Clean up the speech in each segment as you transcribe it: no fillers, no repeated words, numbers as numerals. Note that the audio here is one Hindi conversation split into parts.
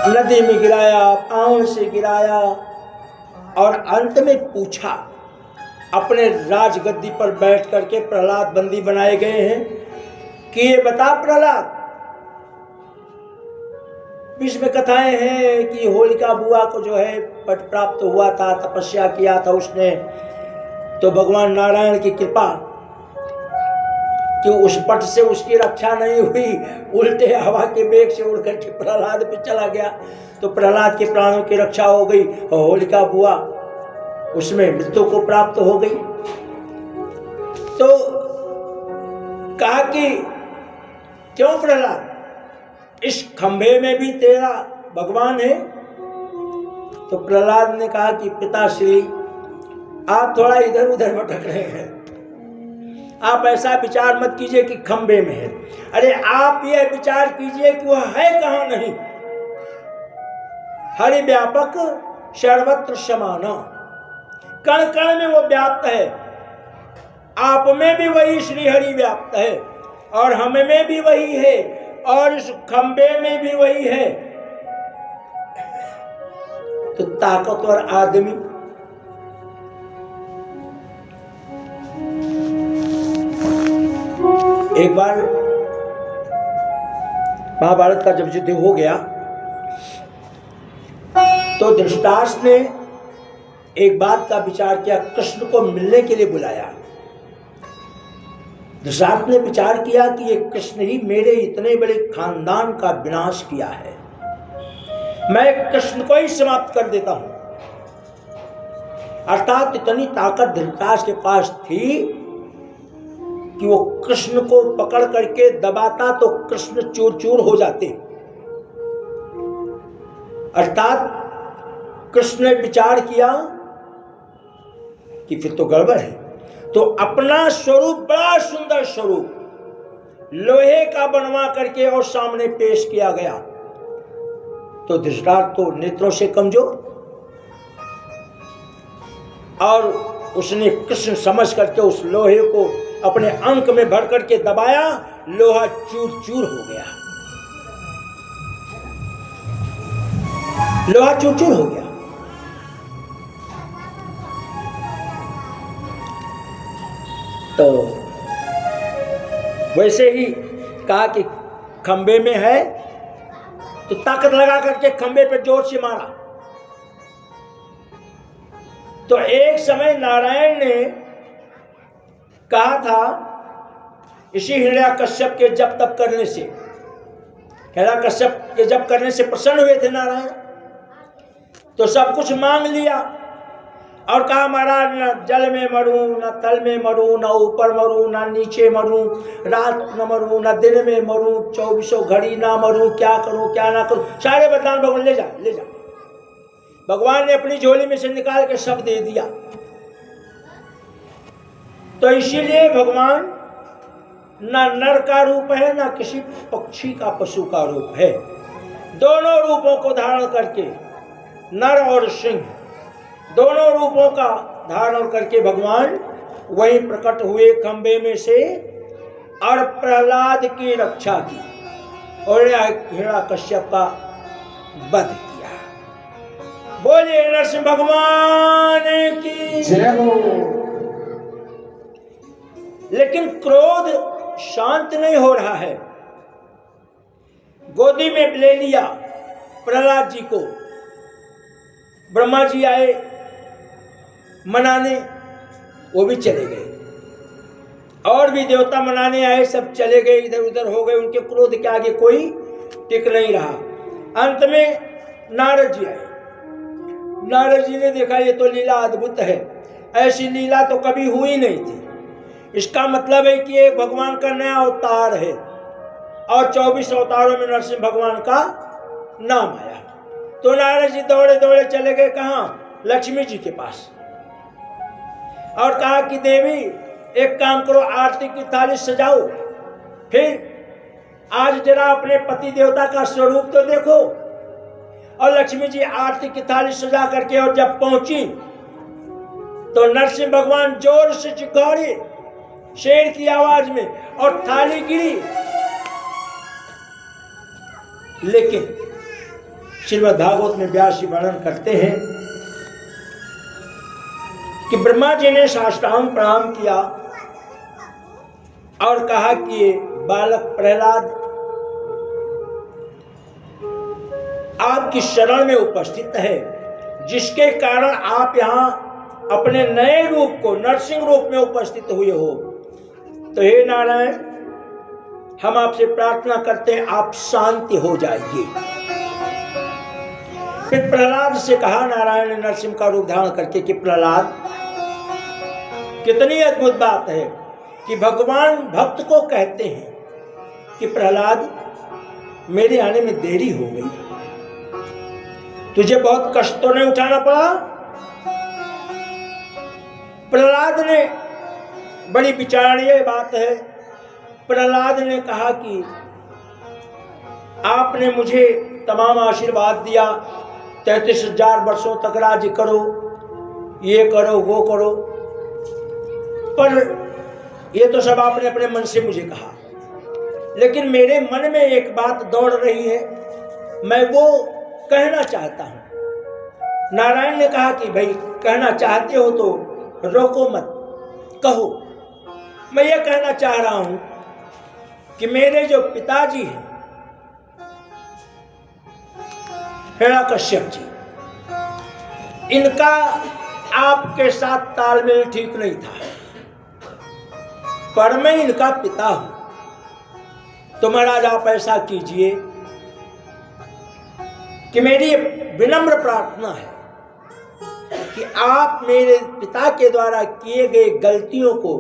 नदी में गिराया, पांव से गिराया और अंत में पूछा। अपने राजगद्दी पर बैठ करके प्रहलाद बंदी बनाए गए हैं कि ये बता प्रहलाद, बीच में कथाएं हैं कि होलिका बुआ को जो है पट प्राप्त हुआ था, तपस्या किया था उसने, तो भगवान नारायण की कृपा कि उस पट से उसकी रक्षा नहीं हुई, उल्टे हवा के वेग से उड़ करके प्रहलाद पे चला गया, तो प्रहलाद के प्राणों की रक्षा हो गई और होलिका बुआ उसमें मृत्यु को प्राप्त हो गई। तो कहा कि क्यों प्रहलाद, इस खंभे में भी तेरा भगवान है? तो प्रहलाद ने कहा कि पिताश्री, आप थोड़ा इधर उधर भटक रहे हैं, आप ऐसा विचार मत कीजिए कि खंबे में है। अरे आप यह विचार कीजिए कि वह है कहां नहीं। हरि व्यापक सर्वत्र समान, कण कण में वो व्याप्त है। आप में भी वही श्री हरि व्याप्त है और हम में भी वही है और इस खंबे में भी वही है। तो ताकतवर आदमी एक बार महाभारत का जब युद्ध हो गया तो धृतराष्ट्र ने एक बात का विचार किया, कृष्ण को मिलने के लिए बुलाया। धृतराष्ट्र ने विचार किया कि ये कृष्ण ही मेरे इतने बड़े खानदान का विनाश किया है, मैं कृष्ण को ही समाप्त कर देता हूं। अर्थात इतनी ताकत धृतराष्ट्र के पास थी कि वो कृष्ण को पकड़ करके दबाता तो कृष्ण चूर चूर हो जाते। अर्थात कृष्ण ने विचार किया कि फिर तो गड़बड़ है, तो अपना स्वरूप, बड़ा सुंदर स्वरूप लोहे का बनवा करके और सामने पेश किया गया। तो धृतराष्ट्र तो नेत्रों से कमजोर, और उसने कृष्ण समझ करके उस लोहे को अपने अंक में भर करके दबाया, लोहा चूर चूर हो गया, लोहा चूर चूर हो गया। तो वैसे ही कहा कि खंबे में है, तो ताकत लगा करके खंबे पे जोर से मारा। तो एक समय नारायण ने कहा था, इसी हिरण्यकश्यप के जप तप करने से, हिरण्यकश्यप के जप करने से प्रसन्न हुए थे नारायण, तो सब कुछ मांग लिया और कहा महाराज न जल में मरूं, न तल में मरूं, न ऊपर मरूं, न नीचे मरूं, रात न मरूं, न दिन में मरूं, 24 घड़ी ना मरूं, क्या करूं क्या ना करूं, सारे वरदान भगवान ले जा ले जा। भगवान ने अपनी झोली में से निकाल के सब दे दिया। तो इसीलिए भगवान ना नर का रूप है, ना किसी पक्षी का पशु का रूप है, दोनों रूपों को धारण करके, नर और सिंह दोनों रूपों का धारण करके भगवान वही प्रकट हुए खंबे में से और प्रहलाद की रक्षा की और हिरण्यकश्यप का वध किया। बोले नरसिंह भगवान की जय हो। लेकिन क्रोध शांत नहीं हो रहा है। गोदी में ले लिया प्रहलाद जी को, ब्रह्मा जी आए मनाने, वो भी चले गए, और भी देवता मनाने आए, सब चले गए, इधर उधर हो गए, उनके क्रोध के आगे कोई टिक नहीं रहा। अंत में नारद जी आए। नारद जी ने देखा ये तो लीला अद्भुत है, ऐसी लीला तो कभी हुई नहीं थी। इसका मतलब है कि एक भगवान का नया अवतार है और 24 अवतारों में नरसिंह भगवान का नाम आया। तो नारद जी दौड़े दौड़े चले गए कहाँ? लक्ष्मी जी के पास, और कहा कि देवी एक काम करो, आरती की थाली सजाओ, फिर आज जरा अपने पति देवता का स्वरूप तो देखो। और लक्ष्मी जी आरती की थाली सजा करके और जब पहुंची तो नरसिंह भगवान जोर से चिल्लाए शेर की आवाज में और थाली गिरी। लेकिन श्रीमद् भागवत में व्यास जी वर्णन करते हैं कि ब्रह्मा जी ने साष्टांग प्रणाम किया और कहा कि ये बालक प्रहलाद आपकी शरण में उपस्थित है, जिसके कारण आप यहाँ अपने नए रूप को नरसिंह रूप में उपस्थित हुए हो। तो हे नारायण, हम आपसे प्रार्थना करते हैं आप शांति हो जाइए। फिर प्रहलाद से कहा नारायण ने नरसिंह का रूप धारण करके कि प्रहलाद, कितनी अद्भुत बात है कि भगवान भक्त को कहते हैं कि प्रहलाद, मेरे आने में देरी हो गई, तुझे बहुत कष्ट तो नहीं उठाना पड़ा। प्रहलाद ने, बड़ी विचारणीय बात है, प्रहलाद ने कहा कि आपने मुझे तमाम आशीर्वाद दिया, 33,000 वर्षों तक राज्य करो, ये करो वो करो, पर ये तो सब आपने अपने मन से मुझे कहा, लेकिन मेरे मन में एक बात दौड़ रही है, मैं वो कहना चाहता हूं। नारायण ने कहा कि भाई कहना चाहते हो तो रोको मत, कहो। मैं ये कहना चाह रहा हूं कि मेरे जो पिताजी हैं हिरण्यकश्यप जी, इनका आपके साथ तालमेल ठीक नहीं था, पर मैं इनका पिता हूं। तो महाराज आप ऐसा कीजिए कि मेरी विनम्र प्रार्थना है कि आप मेरे पिता के द्वारा किए गए गलतियों को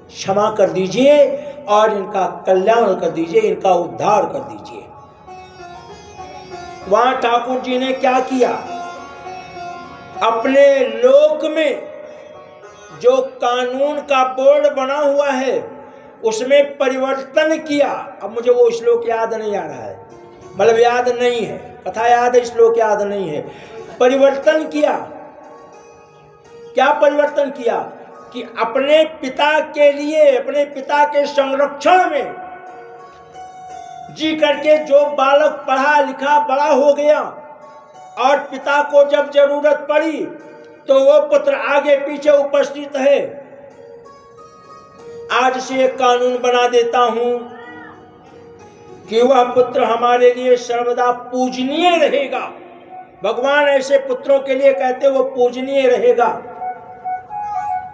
क्षमा कर दीजिए और इनका कल्याण कर दीजिए, इनका उद्धार कर दीजिए। वहां ठाकुर जी ने क्या किया, अपने लोक में जो कानून का बोर्ड बना हुआ है उसमें परिवर्तन किया। अब मुझे वो श्लोक याद नहीं आ रहा है, मतलब याद नहीं है, कथा याद है, श्लोक याद नहीं है। परिवर्तन किया, क्या परिवर्तन किया कि अपने पिता के लिए, अपने पिता के संरक्षण में जी करके जो बालक पढ़ा लिखा बड़ा हो गया और पिता को जब जरूरत पड़ी तो वो पुत्र आगे पीछे उपस्थित है। आज से एक कानून बना देता हूं कि वह पुत्र हमारे लिए सर्वदा पूजनीय रहेगा। भगवान ऐसे पुत्रों के लिए कहते वो पूजनीय रहेगा।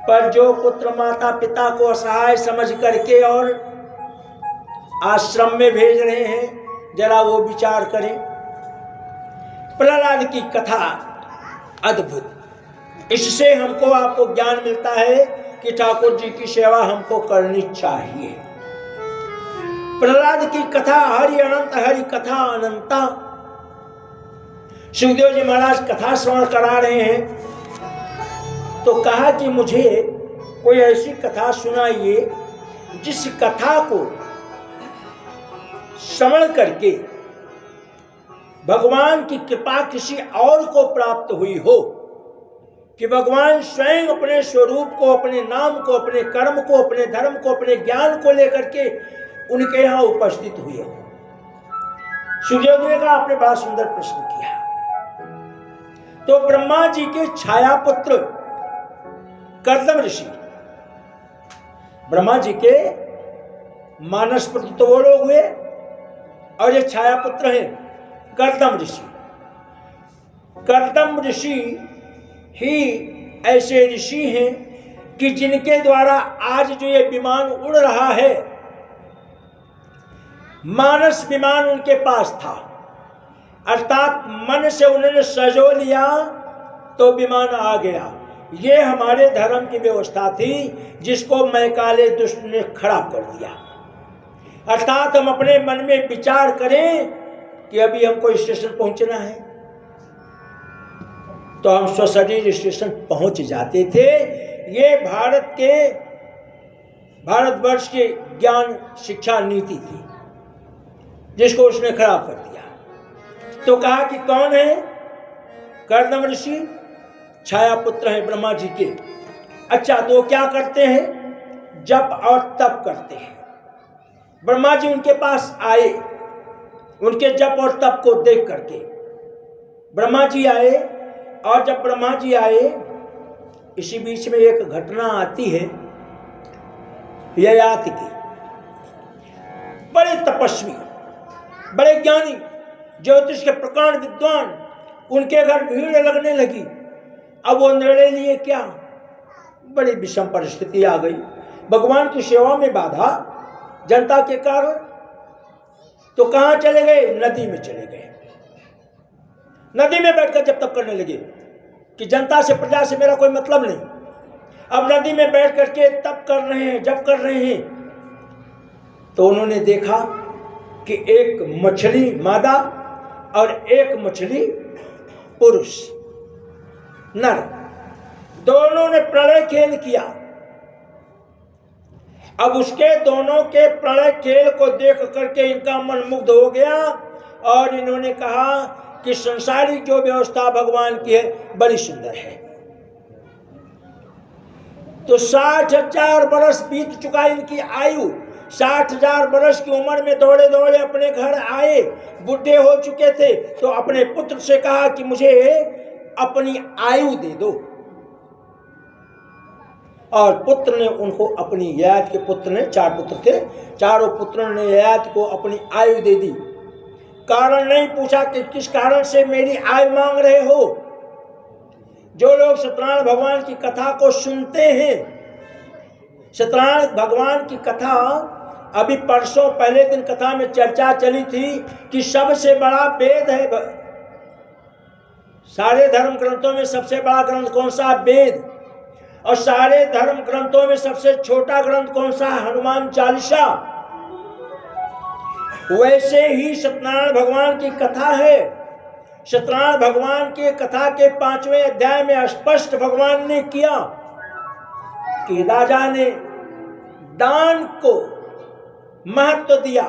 पर जो पुत्र माता पिता को असहाय समझ करके और आश्रम में भेज रहे हैं, जरा वो विचार करें। प्रहलाद की कथा अद्भुत, इससे हमको आपको ज्ञान मिलता है कि ठाकुर जी की सेवा हमको करनी चाहिए। प्रहलाद की कथा हरि अनंत, हरि कथा अनंता। सुखदेव जी महाराज कथा श्रवण करा रहे हैं तो कहा कि मुझे कोई ऐसी कथा सुनाइए जिस कथा को श्रवण करके भगवान की कृपा किसी और को प्राप्त हुई हो, कि भगवान स्वयं अपने स्वरूप को, अपने नाम को, अपने कर्म को, अपने धर्म को, अपने ज्ञान को लेकर के उनके यहां उपस्थित हुए हो। सुखदेव जी का आपने बड़ा सुंदर प्रश्न किया। तो ब्रह्मा जी के छाया पुत्र कर्दम ऋषि, ब्रह्मा जी के मानस पुत्र तो वो लोग हुए और ये छाया पुत्र हैं कर्दम ऋषि। कर्दम ऋषि ही ऐसे ऋषि हैं कि जिनके द्वारा आज जो ये विमान उड़ रहा है, मानस विमान उनके पास था, अर्थात मन से उन्होंने सजो लिया तो विमान आ गया। ये हमारे धर्म की व्यवस्था थी जिसको मैकाले दुष्ट ने खराब कर दिया। अर्थात हम अपने मन में विचार करें कि अभी हमको स्टेशन पहुंचना है तो हम स्वशरीर स्टेशन पहुंच जाते थे। ये भारतवर्ष के ज्ञान शिक्षा नीति थी जिसको उसने खराब कर दिया। तो कहा कि कौन है कर्दम ऋषि, छाया पुत्र है ब्रह्मा जी के। अच्छा, तो क्या करते हैं, जप और तप करते हैं। ब्रह्मा जी उनके पास आए, उनके जप और तप को देख करके ब्रह्मा जी आए, और जब ब्रह्मा जी आए, इसी बीच में एक घटना आती है ययाति की। बड़े तपस्वी, बड़े ज्ञानी, ज्योतिष के प्रकांड विद्वान, उनके घर भीड़ लगने लगी। अब वो निर्णय लिए क्या, बड़ी विषम परिस्थिति आ गई। भगवान की सेवा में बाधा जनता के कारण, तो कहां चले गए, नदी में चले गए। नदी में बैठकर जब तप करने लगे कि जनता से, प्रजा से मेरा कोई मतलब नहीं। अब नदी में बैठ करके तप कर रहे हैं, जप कर रहे हैं, तो उन्होंने देखा कि एक मछली मादा और एक मछली पुरुष नर, दोनों ने प्रलय खेल किया। अब उसके दोनों के प्रलय खेल को देख करके इनका मन मुग्ध हो गया, और इन्होंने कहा कि संसारिक जो व्यवस्था भगवान की है बड़ी सुंदर है। तो 60,000 वर्ष बीत चुका इनकी आयु। 60,000 वर्ष की उम्र में दौड़े दौड़े अपने घर आए, बुढ़े हो चुके थे, तो अपने पुत्र से कहा कि मुझे अपनी आयु दे दो। और पुत्र ने उनको अपनी, ययाति के पुत्र ने, 4 पुत्र थे, चारों पुत्रों ने ययाति को अपनी आयु दे दी। कारण नहीं पूछा कि किस कारण से मेरी आयु मांग रहे हो। जो लोग सत्यनारायण भगवान की कथा को सुनते हैं, सत्यनारायण भगवान की कथा, अभी परसों पहले दिन कथा में चर्चा चली थी कि सबसे बड़ा वेद है, सारे धर्म ग्रंथों में सबसे बड़ा ग्रंथ कौन सा, वेद। और सारे धर्म ग्रंथों में सबसे छोटा ग्रंथ कौन सा, हनुमान चालीसा। वैसे ही सत्यनारायण भगवान की कथा है। सत्यनारायण भगवान की कथा के 5वें अध्याय में स्पष्ट भगवान ने किया कि राजा ने दान को महत्व दिया।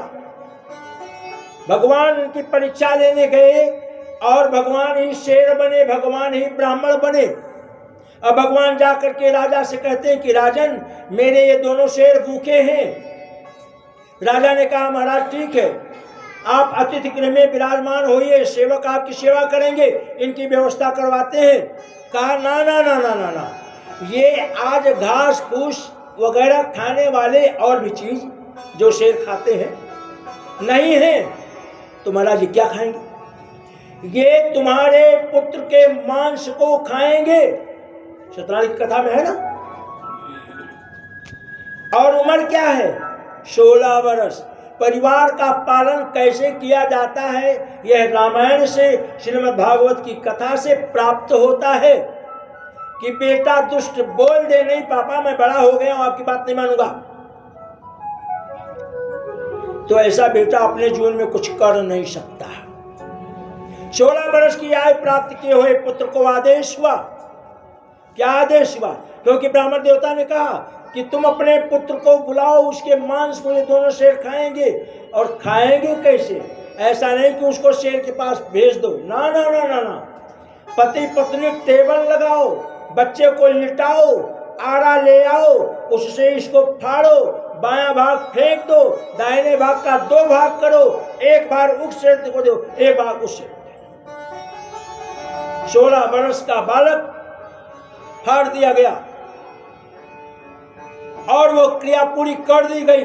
भगवान उनकी परीक्षा लेने गए और भगवान ही शेर बने, भगवान ही ब्राह्मण बने। अब भगवान जाकर के राजा से कहते हैं कि राजन, मेरे ये दोनों शेर भूखे हैं। राजा ने कहा महाराज ठीक है, आप अतिथि गृह में विराजमान होइए, सेवक आपकी सेवा करेंगे, इनकी व्यवस्था करवाते हैं। कहा ना ना ना ना ना ना, ये आज घास फूस वगैरह खाने वाले और भी चीज जो शेर खाते हैं नहीं है, तो महाराज जी क्या खाएंगे, ये तुम्हारे पुत्र के मांस को खाएंगे। सत्यनारायण की कथा में है ना। और उम्र क्या है, 16 वर्ष। परिवार का पालन कैसे किया जाता है, यह रामायण से, श्रीमद् भागवत की कथा से प्राप्त होता है कि बेटा दुष्ट बोल दे, नहीं पापा मैं बड़ा हो गया हूं, आपकी बात नहीं मानूंगा, तो ऐसा बेटा अपने जीवन में कुछ कर नहीं सकता। 16 वर्ष की आयु प्राप्त किए हुए पुत्र को आदेश हुआ। क्या आदेश हुआ, क्योंकि ब्राह्मण देवता ने कहा कि तुम अपने पुत्र को बुलाओ, उसके मांस को ये दोनों शेर खाएंगे। और खाएंगे कैसे, ऐसा नहीं कि उसको शेर के पास भेज दो, ना ना ना ना ना, पति पत्नी टेबल लगाओ, बच्चे को लिटाओ, आरा ले आओ, उससे इसको फाड़ो, बायां भाग फेंक दो, दाहिने भाग का 2 भाग करो, एक बार उस शेर को दो, एक बार उस शेर को दो। 16 वर्ष का बालक फाड़ दिया गया और वो क्रिया पूरी कर दी गई।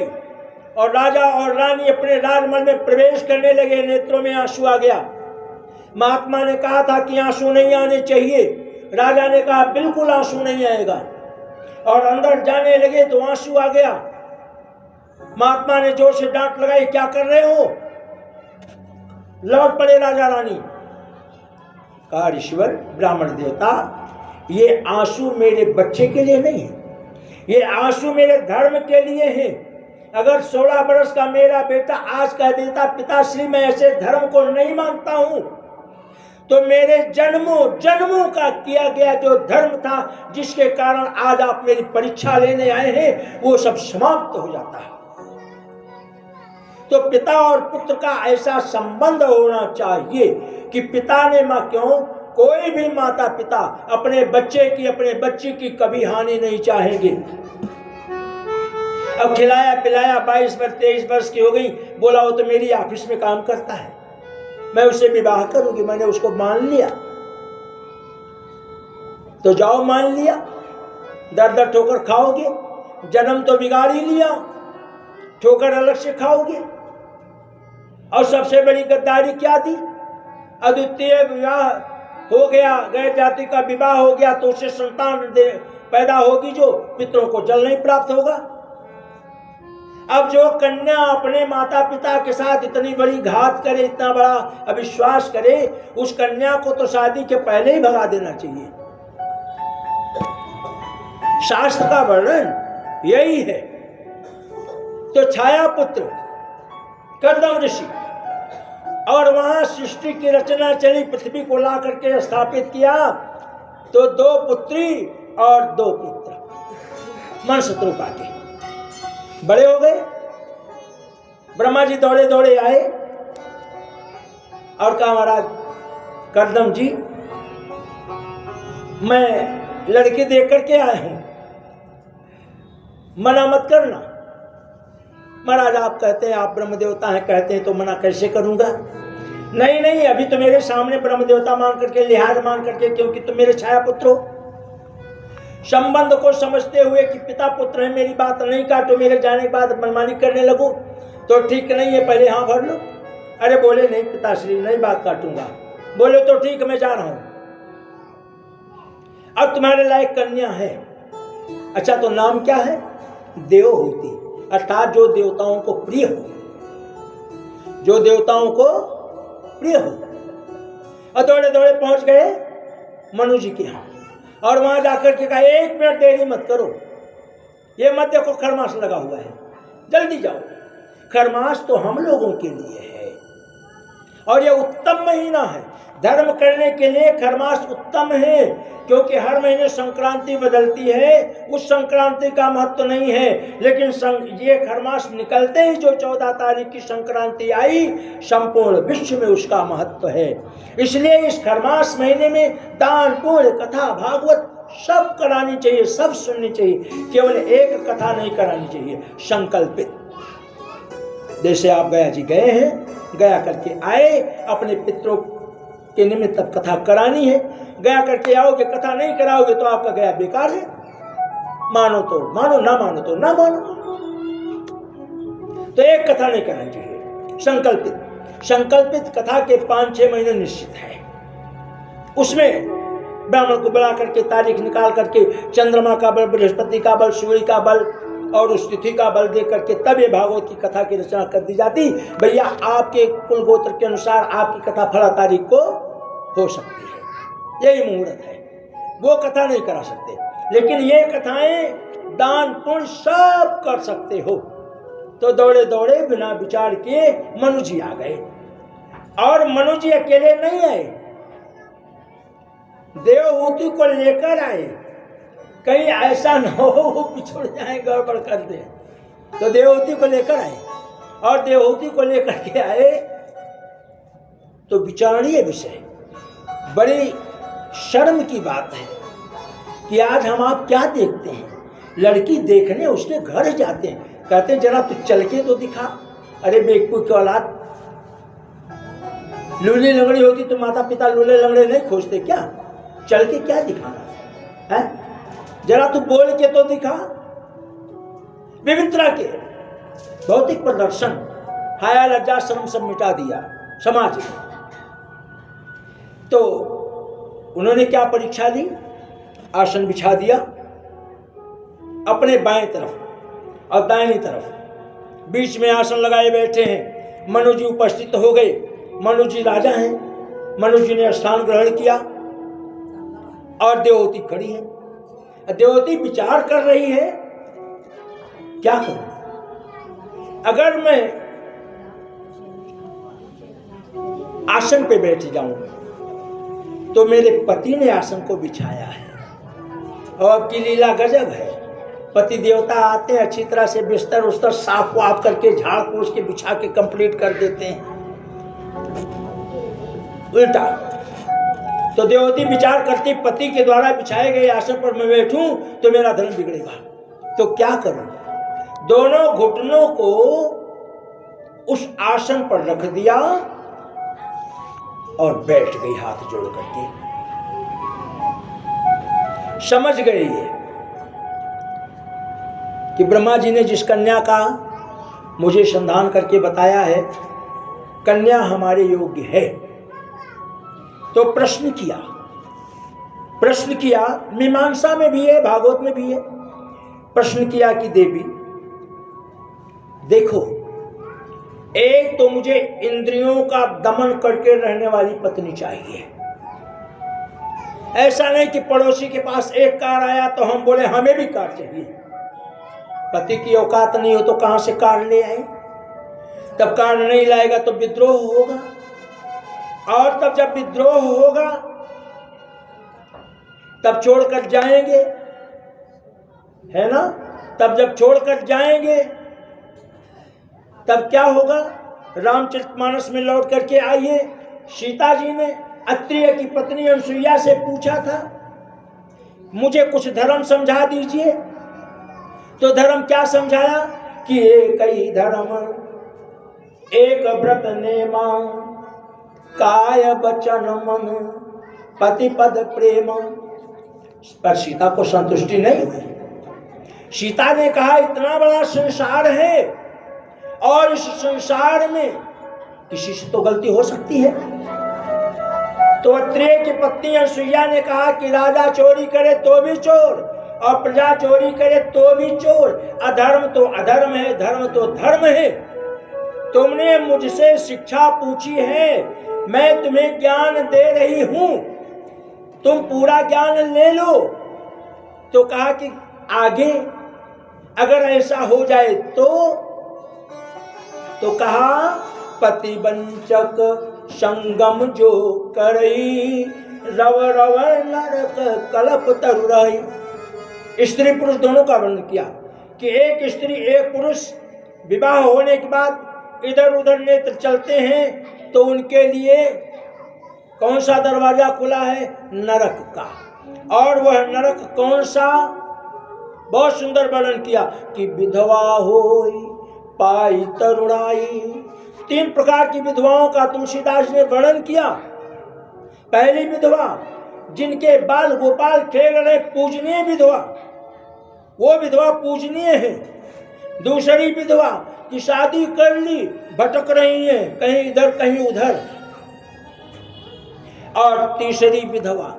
और राजा और रानी अपने राजमहल में प्रवेश करने लगे, नेत्रों में आंसू आ गया। महात्मा ने कहा था कि आंसू नहीं आने चाहिए, राजा ने कहा बिल्कुल आंसू नहीं आएगा, और अंदर जाने लगे तो आंसू आ गया। महात्मा ने जोर से डांट लगाई, क्या कर रहे हो, लौट पड़े राजा रानी। कहा ऋषिवर ब्राह्मण देवता, ये आंसू मेरे बच्चे के लिए नहीं है, ये आंसू मेरे धर्म के लिए है। अगर 16 वर्ष का मेरा बेटा आज कह देता पिताश्री मैं ऐसे धर्म को नहीं मानता हूं, तो मेरे जन्मों जन्मों का किया गया जो धर्म था, जिसके कारण आज आप मेरी परीक्षा लेने आए हैं, वो सब समाप्त हो जाता है। तो पिता और पुत्र का ऐसा संबंध होना चाहिए कि पिता ने मां, क्यों, कोई भी माता पिता अपने बच्चे की, अपने बच्ची की कभी हानि नहीं चाहेंगे। अब खिलाया पिलाया, 22 वर्ष 23 वर्ष की हो गई, बोला वो तो मेरी ऑफिस में काम करता है, मैं उससे विवाह करूंगी, मैंने उसको मान लिया। तो जाओ, मान लिया, दर दर ठोकर खाओगे, जन्म तो बिगाड़ ही लिया, ठोकर अलग से खाओगे। और सबसे बड़ी गद्दारी क्या थी? अद्वितीय विवाह हो गया, गैर जाति का विवाह हो गया तो उससे संतान पैदा होगी जो पितरों को जल नहीं प्राप्त होगा। अब जो कन्या अपने माता पिता के साथ इतनी बड़ी घात करे, इतना बड़ा अविश्वास करे, उस कन्या को तो शादी के पहले ही भगा देना चाहिए। शास्त्र का वर्णन यही है। तो छाया पुत्र कर्दम ऋषि, और वहां सृष्टि की रचना चली, पृथ्वी को ला करके स्थापित किया। तो 2 पुत्री और 2 पुत्र मन शत्रुपा के बड़े हो गए। ब्रह्मा जी दौड़े दौड़े आए और कहा, महाराज कर्दम जी, मैं लड़के देख करके आए हूं, मना मत करना। महाराज आप कहते हैं, आप ब्रह्म देवता हैं, कहते हैं तो मना कैसे करूंगा? नहीं नहीं, अभी तो मेरे सामने ब्रह्म देवता मान करके, लिहाज मान करके, क्योंकि तुम मेरे छाया पुत्र हो, संबंध को समझते हुए कि पिता पुत्र है, मेरी बात नहीं काटो, मेरे जाने के बाद मनमानी करने लगो तो ठीक नहीं है, पहले हाँ भर लो। अरे बोले नहीं पिताश्री, नहीं बात काटूंगा। बोले तो ठीक, मैं जा रहा हूं। अब तुम्हारे लायक कन्या है। अच्छा, तो नाम क्या है? देवहूति, अर्थात जो देवताओं को प्रिय हो, जो देवताओं को प्रिय हो। और दौड़े दौड़े पहुंच गए मनु जी के यहाँ, और वहां जाकर के कहा, 1 मिनट देरी मत करो, ये मत देखो खरमास लगा हुआ है, जल्दी जाओ। खरमास तो हम लोगों के लिए है, और ये उत्तम महीना है धर्म करने के लिए। खरमास उत्तम है, क्योंकि हर महीने संक्रांति बदलती है, उस संक्रांति का महत्व नहीं है, लेकिन ये खरमास निकलते ही जो 14 तारीख की संक्रांति आई, संपूर्ण विश्व में उसका महत्व है। इसलिए इस खरमास महीने में दान, पुण्य, कथा, भागवत सब करानी चाहिए, सब सुननी चाहिए, केवल एक कथा नहीं करानी चाहिए, संकल्पित। जैसे आप गया जी गए हैं, गया करके आए, अपने पितरों के निमित्त अब कथा करानी है, गया करके आओगे, कथा नहीं कराओगे तो आपका गया बेकार है। मानो तो मानो, ना मानो तो ना मानो। तो एक कथा नहीं करनी चाहिए, संकल्पित। संकल्पित कथा के 5-6 महीने निश्चित है। उसमें ब्राह्मण को बुला करके, तारीख निकाल करके, चंद्रमा का बल, बृहस्पति का बल, सूर्य का बल और उस तिथि का बल दे करके तब ये भागवत की कथा की रचना कर दी जाती। भैया आपके कुल गोत्र के अनुसार आपकी कथा फला तारीख को हो सकती है, यही मुहूर्त है, वो कथा नहीं करा सकते। लेकिन ये कथाएं दान पुण्य सब कर सकते हो। तो दौड़े दौड़े बिना विचार किए मनु जी आ गए, और मनु जी अकेले नहीं आए, देवहूति को लेकर आए। कहीं ऐसा न हो वो पिछड़ जाए, गड़बड़ कर दे। तो देवहूति को लेकर आए, और देवहूति को लेकर के आए तो विचारणीय विषय, बड़ी शर्म की बात है कि आज हम आप क्या देखते हैं, लड़की देखने उसके घर जाते हैं, कहते हैं जरा तू चल के तो दिखा। अरे बेवकूफ की औलाद, लूली लंगड़ी होती तो माता पिता लूले लंगड़े नहीं खोजते क्या? चल के क्या दिखाना है? जरा तू बोल के तो दिखा। विभिन्न तरह के भौतिक प्रदर्शन, हाया लज्जा शर्म सब मिटा दिया समाज में। तो उन्होंने क्या परीक्षा ली? आसन बिछा दिया अपने बाएं तरफ और दाहिनी तरफ, बीच में आसन लगाए बैठे हैं। मनु जी उपस्थित हो गए। मनु जी राजा हैं, मनु जी ने स्थान ग्रहण किया और देवहूति खड़ी है। देवहूति विचार कर रही है, क्या करूं? अगर मैं आसन पे बैठ जाऊं तो मेरे पति ने आसन को बिछाया है, और अब की लीला गजब है। पति देवता आते हैं, अच्छी तरह से बिस्तर उस्तर साफ वाफ करके झाड़ पोछ के बिछा के कंप्लीट कर देते हैं, उल्टा। तो देवहूति विचार करती, पति के द्वारा बिछाए गए आसन पर मैं बैठूं तो मेरा धर्म बिगड़ेगा, तो क्या करूं? दोनों घुटनों को उस आसन पर रख दिया और बैठ गई हाथ जोड़ करके। समझ गई ये कि ब्रह्मा जी ने जिस कन्या का मुझे संधान करके बताया है, कन्या हमारे योग्य है। तो प्रश्न किया, मीमांसा में भी है, भागवत में भी है। प्रश्न किया कि देवी देखो, एक तो मुझे इंद्रियों का दमन करके रहने वाली पत्नी चाहिए। ऐसा नहीं कि पड़ोसी के पास एक कार आया तो हम बोले हमें भी कार चाहिए। पति की औकात नहीं हो तो कहां से कार ले आए? तब कार नहीं लाएगा तो विद्रोह होगा, और तब जब विद्रोह होगा तब छोड़कर जाएंगे, है ना? तब जब छोड़कर जाएंगे तब क्या होगा? रामचरितमानस में लौट करके आइए, सीता जी ने अत्रिय की पत्नी अनुसुईया से पूछा था, मुझे कुछ धर्म समझा दीजिए। तो धर्म क्या समझाया कि एक ही धर्म, एक व्रत नेमा, काय वचन मन, पति पद प्रेम। पर सीता को संतुष्टि नहीं हुई। सीता ने कहा इतना बड़ा संसार है और इस संसार में किसी से तो गलती हो सकती है। तो अत्रेय की पत्नी अनुसुईया ने कहा कि राजा चोरी करे तो भी चोर और प्रजा चोरी करे तो भी चोर, अधर्म तो अधर्म है, धर्म तो धर्म है। तुमने मुझसे शिक्षा पूछी है, मैं तुम्हें ज्ञान दे रही हूं, तुम पूरा ज्ञान ले लो। तो कहा कि आगे अगर ऐसा हो जाए तो कहा पति वंचक संगम जो करई, रव रव नरक कलप तरु रही। स्त्री पुरुष दोनों का वर्णन किया कि एक स्त्री एक पुरुष विवाह होने के बाद इधर उधर नेत्र चलते हैं तो उनके लिए कौन सा दरवाजा खुला है? नरक का। और वह नरक कौन सा? बहुत सुंदर वर्णन किया कि विधवा होई पाई तरुणाई। 3 प्रकार की विधवाओं का तुलसीदास ने वर्णन किया। पहली विधवा जिनके बाल गोपाल खेल रहे, पूजनीय विधवा, वो विधवा पूजनीय है। दूसरी विधवा की शादी कर ली, भटक रही है कहीं इधर कहीं उधर। और तीसरी विधवा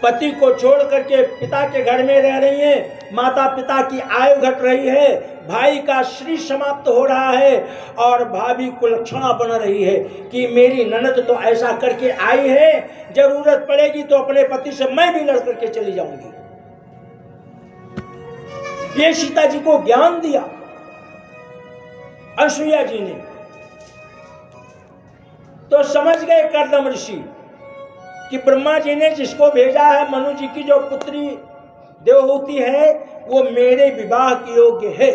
पति को छोड़ करके पिता के घर में रह रही है, माता पिता की आयु घट रही है, भाई का श्री समाप्त हो रहा है और भाभी कुलक्षणा बन रही है कि मेरी ननद तो ऐसा करके आई है, जरूरत पड़ेगी तो अपने पति से मैं भी लड़ करके चली जाऊंगी। ये सीता जी को ज्ञान दिया अनुसुईया जी ने। तो समझ गए कर्दम ऋषि कि ब्रह्मा जी ने जिसको भेजा है, मनु जी की जो पुत्री देवहूति है, वो मेरे विवाह की योग्य है।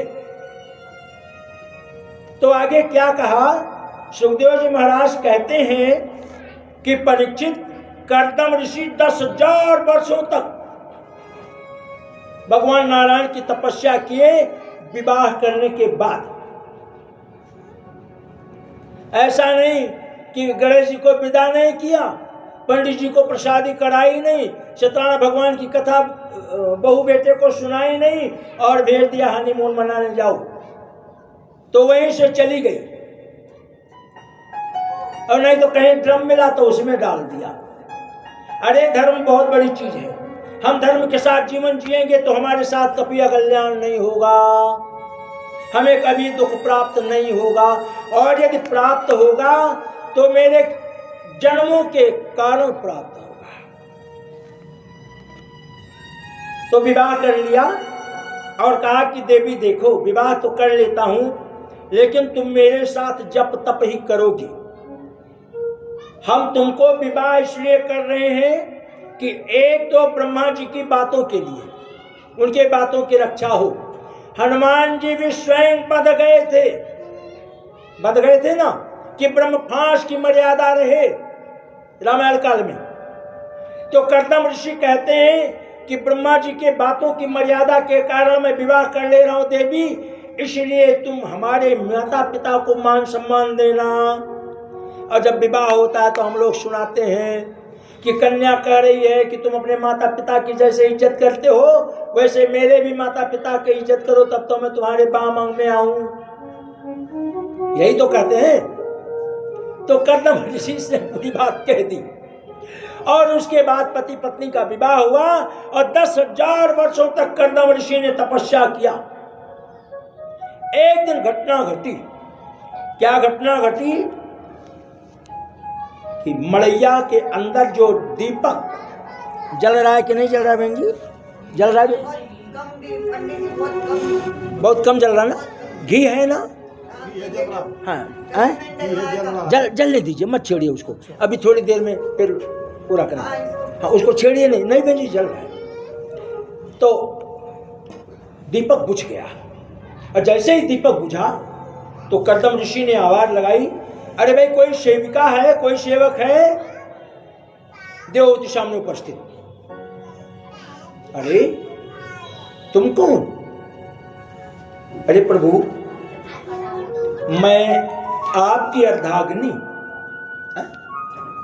तो आगे क्या कहा? सुखदेव जी महाराज कहते हैं कि परीक्षित कर्दम ऋषि 10,000 वर्षों तक भगवान नारायण की तपस्या किए विवाह करने के बाद। ऐसा नहीं कि गणेश जी को विदा नहीं किया, पंडित जी को प्रसादी कराई नहीं, सत्यनारायण भगवान की कथा बहू बेटे को सुनाई नहीं और भेज दिया हनीमून मनाने जाओ, तो वहीं से चली गई। और नहीं तो कहीं ड्रम मिला तो उसमें डाल दिया। अरे धर्म बहुत बड़ी चीज है, हम धर्म के साथ जीवन जिएंगे तो हमारे साथ कभी अकल्याण नहीं होगा, हमें कभी दुख प्राप्त नहीं होगा, और यदि प्राप्त होगा तो मेरे जन्मों के कारण प्राप्त होगा। तो विवाह कर लिया और कहा कि देवी देखो, विवाह तो कर लेता हूं लेकिन तुम मेरे साथ जप तप ही करोगी। हम तुमको विवाह इसलिए कर रहे हैं कि एक तो ब्रह्मा जी की बातों के लिए, उनके बातों की रक्षा हो। हनुमान जी भी स्वयं बध गए थे ना कि ब्रह्म फांस की मर्यादा रहे रामायण काल में। तो कर्दम ऋषि कहते हैं कि ब्रह्मा जी के बातों की मर्यादा के कारण मैं विवाह कर ले रहा हूं देवी, इसलिए तुम हमारे माता पिता को मान सम्मान देना। और जब विवाह होता है तो हम लोग सुनाते हैं कि कन्या कह रही है कि तुम अपने माता पिता की जैसे इज्जत करते हो वैसे मेरे भी माता पिता की इज्जत करो, तब तो मैं तुम्हारे बाम में आऊं। यही तो कहते हैं। तो कर्दम ऋषि ने पूरी बात कह दी और उसके बाद पति पत्नी का विवाह हुआ और 10,000 वर्षों तक कर्दम ऋषि ने तपस्या किया। एक दिन घटना घटी। क्या घटना घटी कि मड़ैया के अंदर जो दीपक जल रहा है कि नहीं जल रहा है बहन जी? जल रहा है? बहुत कम जल रहा ना? घी है ना? हाँ, जलने दीजिए, मत छेड़िए उसको, अभी थोड़ी देर में फिर पूरा करना। हाँ, उसको छेड़िए नहीं। नहीं बहन जी, जल रहा है। तो दीपक बुझ गया और जैसे ही दीपक बुझा तो कर्दम ऋषि ने आवाज लगाई, अरे भाई कोई सेविका है, कोई सेवक है? देवहूति सामने उपस्थित। अरे तुम कौन? अरे प्रभु, मैं आपकी अर्धाग्नि।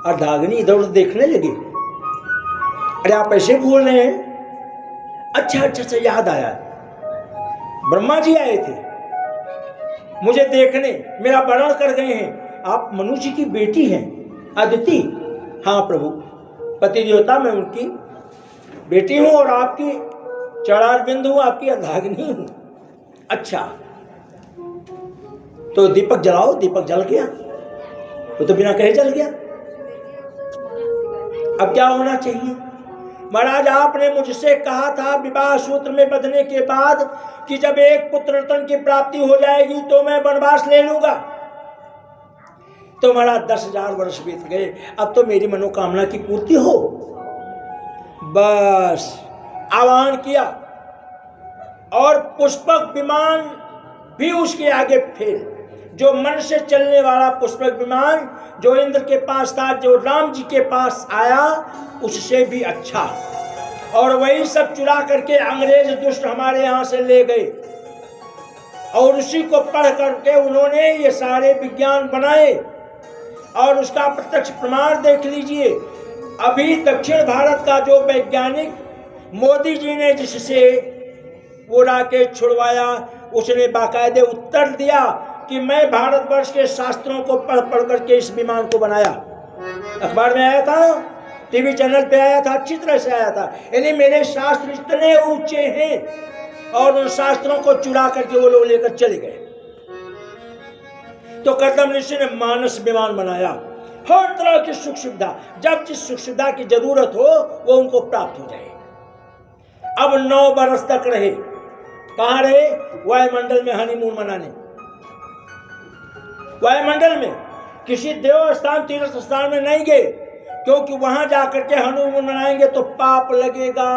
अर्धाग्नि इधर उधर देखने लगी। अरे आप ऐसे बोल रहे हैं? अच्छा अच्छा अच्छा, याद आया, ब्रह्मा जी आए थे मुझे देखने, मेरा वर्णन कर गए हैं। आप मनु जी की बेटी हैं अदिति? हाँ प्रभु, पति देवता मैं उनकी बेटी हूं और आपकी चढ़ार बिंदु हूं, आपकी अर्धाग्नि हूं। अच्छा, तो दीपक जलाओ। दीपक जल गया, वो तो बिना कहे जल गया। अब क्या होना चाहिए? महाराज, आपने मुझसे कहा था विवाह सूत्र में बंधने के बाद कि जब एक पुत्र रत्न की प्राप्ति हो जाएगी तो मैं वनवास ले लूंगा। तो महाराज 10,000 वर्ष बीत गए, अब तो मेरी मनोकामना की पूर्ति हो। बस आह्वान किया और पुष्पक विमान भी उसके आगे फेल। जो मन से चलने वाला पुष्पक विमान जो इंद्र के पास था, जो राम जी के पास आया, उससे भी अच्छा। और वही सब चुरा करके अंग्रेज दुष्ट हमारे यहाँ से ले गए और उसी को पढ़ करके उन्होंने ये सारे विज्ञान बनाए और उसका प्रत्यक्ष प्रमाण देख लीजिए। अभी दक्षिण भारत का जो वैज्ञानिक मोदी जी ने जिससे वो राकेट छुड़वाया, उसने बाकायदे उत्तर दिया कि मैं भारतवर्ष के शास्त्रों को पढ़ पढ़ करके इस विमान को बनाया। अखबार में आया था, टीवी चैनल पे आया था, अच्छी तरह से आया था। यानी मेरे शास्त्र इतने ऊंचे हैं और उन शास्त्रों को चुरा करके वो लोग लेकर चले गए। तो कर्दम ऋषि ने मानस विमान बनाया, हर तरह की सुख सुविधा, जब जिस सुख सुविधा की जरूरत हो वो उनको प्राप्त हो जाए। अब 9 बरस तक रहे। कहां रहे? वायुमंडल में हनीमून मनाने। वायुमंडल में, किसी देव स्थान तीर्थ स्थान में नहीं गए, क्योंकि वहां जाकर के हनीमून मनाएंगे तो पाप लगेगा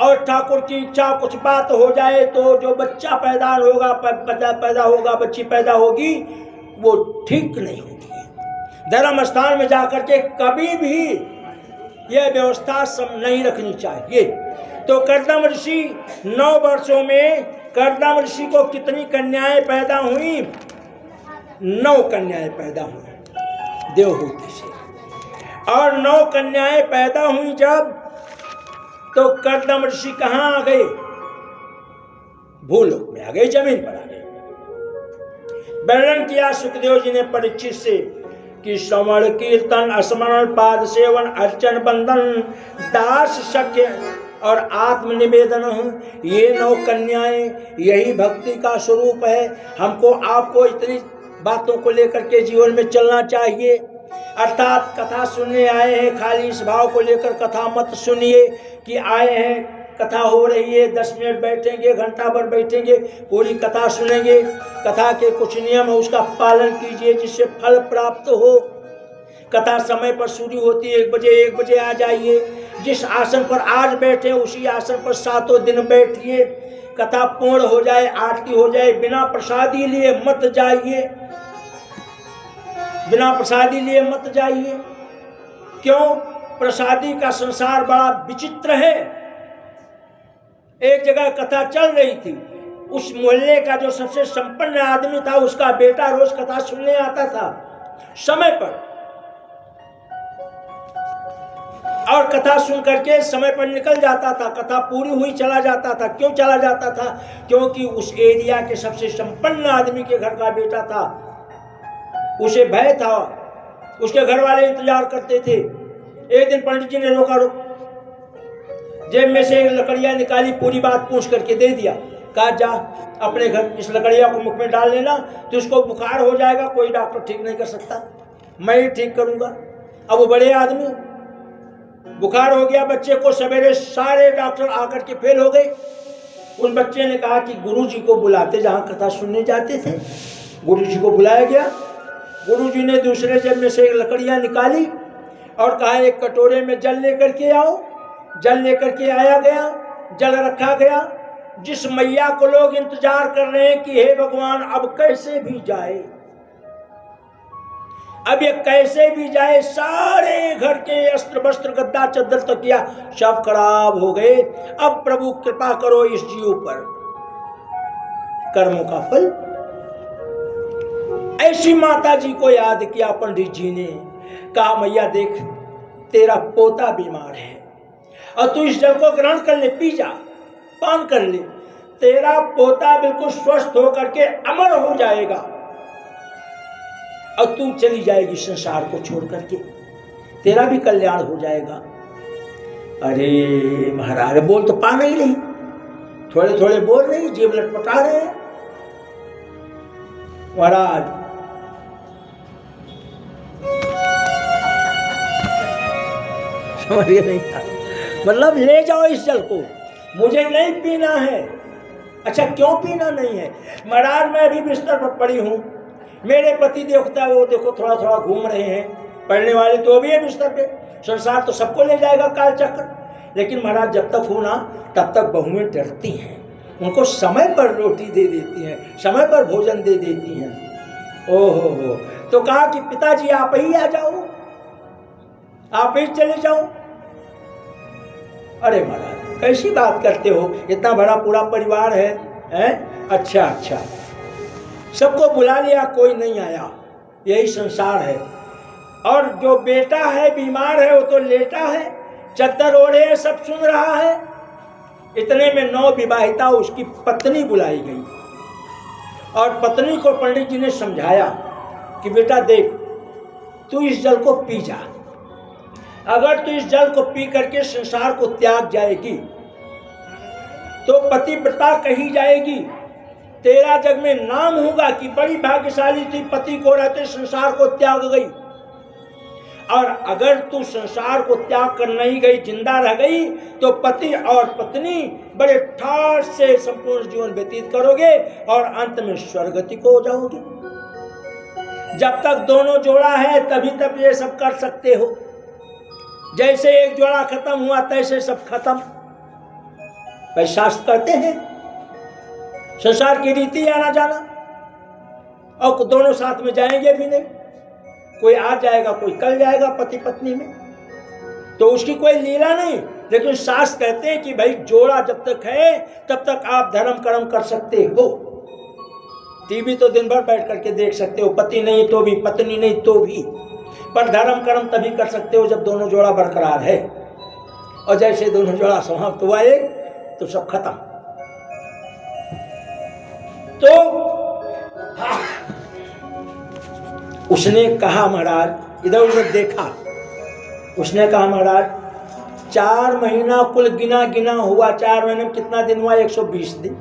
और ठाकुर की इच्छा कुछ बात हो जाए तो जो बच्चा पैदा होगा, बच्ची पैदा होगी, वो ठीक नहीं होगी। धर्म स्थान में जाकर के कभी भी यह व्यवस्था सब नहीं रखनी चाहिए। तो कर्दम ऋषि 9 वर्षों में कर्दम ऋषि को कितनी कन्याएं पैदा हुई? 9 कन्याएं पैदा हुई देवहूति से। और 9 कन्याएं पैदा हुई जब, तो कर्दम ऋषि कहां आ गए? भूलोक में आ गए, जमीन पर आ गए। वर्णन किया सुखदेव जी ने परीक्षित से कि श्रवण कीर्तन स्मरण पाद सेवन अर्चन बंधन दास शक्य और आत्मनिवेदन, ये 9 कन्याएं, यही भक्ति का स्वरूप है। हमको आपको इतनी बातों को लेकर के जीवन में चलना चाहिए। अर्थात कथा सुनने आए हैं, खाली इस भाव को लेकर कथा मत सुनिए कि आए हैं, कथा हो रही है, 10 मिनट बैठेंगे, घंटा भर बैठेंगे, पूरी कथा सुनेंगे। कथा के कुछ नियम है, उसका पालन कीजिए जिससे फल प्राप्त हो। कथा समय पर शुरू होती है 1 बजे आ जाइए। जिस आसन पर आज बैठे उसी आसन पर 7 दिन बैठिए। कथा पूर्ण हो जाए, आरती हो जाए, बिना प्रसादी लिए मत जाइए, बिना प्रसादी लिए मत जाइए। क्यों? प्रसादी का संसार बड़ा विचित्र है। एक जगह कथा चल रही थी, उस मोहल्ले का जो सबसे संपन्न आदमी था, उसका बेटा रोज कथा सुनने आता था। समय पर, और कथा सुन करके समय पर निकल जाता था। कथा पूरी हुई चला जाता था। क्यों चला जाता था? क्योंकि उस एरिया के सबसे संपन्न आदमी के घर का बेटा था। उसे भय था, उसके घर वाले इंतजार करते थे। एक दिन पंडित जी ने रोका, रोक, जेब में से लकड़ियां निकाली, पूरी बात पूछ करके दे दिया। कहा जा अपने घर इस लकड़िया को मुख में डाल लेना, तो उसको बुखार हो जाएगा, कोई डॉक्टर ठीक नहीं कर सकता, मैं ही ठीक करूंगा। अब वो बड़े आदमी, बुखार हो गया बच्चे को, सवेरे सारे डॉक्टर आकर के फेल हो गए। उन बच्चे ने कहा कि गुरुजी को बुलाते, जहां कथा सुनने जाते थे गुरुजी को बुलाया गया। गुरुजी ने दूसरे जेब में से एक लकड़ियां निकाली और कहा एक कटोरे में जल लेकर के आओ। जल लेकर के आया गया, जल रखा गया। जिस मैया को लोग इंतजार कर रहे हैं कि हे भगवान अब कैसे भी जाए, अब ये कैसे भी जाए, सारे घर के अस्त्र वस्त्र गद्दा चद्दर तकिया सब खराब हो गए। अब प्रभु कृपा करो इस जीव पर, कर्मों का फल। ऐसी माता जी को याद किया पंडित जी ने, कहा मैया देख तेरा पोता बीमार है और तू इस जल को ग्रहण कर ले, पी जा, पान कर ले, तेरा पोता बिल्कुल स्वस्थ होकर के अमर हो जाएगा और तू चली जाएगी संसार को छोड़ करके, तेरा भी कल्याण हो जाएगा। अरे महाराज बोल तो पा नहीं, थोड़े थोड़े बोल रही, जीभ लटपटा रहे हैं। महाराज समझिए नहीं, मतलब ले जाओ इस जल को, मुझे नहीं पीना है। अच्छा क्यों पीना नहीं है? महाराज मैं अभी बिस्तर पर पड़ी हूँ, मेरे पति देखता है वो देखो थोड़ा थोड़ा घूम रहे हैं, पढ़ने वाले तो भी है बिस्तर पे, संसार तो सबको ले जाएगा काल चक्र। लेकिन महाराज जब तक हो ना तब तक बहुएं डरती हैं, उनको समय पर रोटी दे देती हैं, समय पर भोजन दे देती हैं। ओहो हो, तो कहा कि पिताजी आप ही आ जाओ, आप ही चले जाओ। अरे महाराज कैसी बात करते हो, इतना बड़ा पूरा परिवार है, हैं? अच्छा अच्छा, सबको बुला लिया, कोई नहीं आया, यही संसार है। और जो बेटा है बीमार है वो तो लेटा है, चद्दर ओढ़े है, सब सुन रहा है। इतने में नवविवाहिता उसकी पत्नी बुलाई गई और पत्नी को पंडित जी ने समझाया कि बेटा देख तू इस जल को पी जा, अगर तू इस जल को पी करके संसार को त्याग जाएगी तो पतिव्रता कही जाएगी, तेरा जग में नाम होगा कि बड़ी भाग्यशाली थी, पति को रहते संसार को त्याग गई। और अगर तू संसार को त्याग कर नहीं गई, जिंदा रह गई, तो पति और पत्नी बड़े ठाठ से संपूर्ण जीवन व्यतीत करोगे और अंत में स्वर्गति को हो जाओगे। जब तक दोनों जोड़ा है तभी तक ये सब कर सकते हो, जैसे एक जोड़ा खत्म हुआ तैसे सब खत्म। शास्त्र कहते हैं संसार की रीति आना जाना, और दोनों साथ में जाएंगे भी नहीं, कोई आज जाएगा कोई कल जाएगा पति पत्नी में, तो उसकी कोई लीला नहीं। लेकिन शास्त्र कहते हैं कि भाई जोड़ा जब तक है तब तक आप धर्म कर्म कर सकते हो। टीवी तो दिन भर बैठ करके देख सकते हो, पति नहीं तो भी, पत्नी नहीं तो भी, पर धर्म कर्म तभी कर सकते हो जब दोनों जोड़ा बरकरार है। और जैसे दोनों जोड़ा समाप्त हुआ एक तो सब खत्म। तो उसने कहा महाराज, इधर उधर देखा, उसने कहा महाराज 4 महीना कुल गिना गिना हुआ, 4 महीने में कितना दिन हुआ? 120 दिन,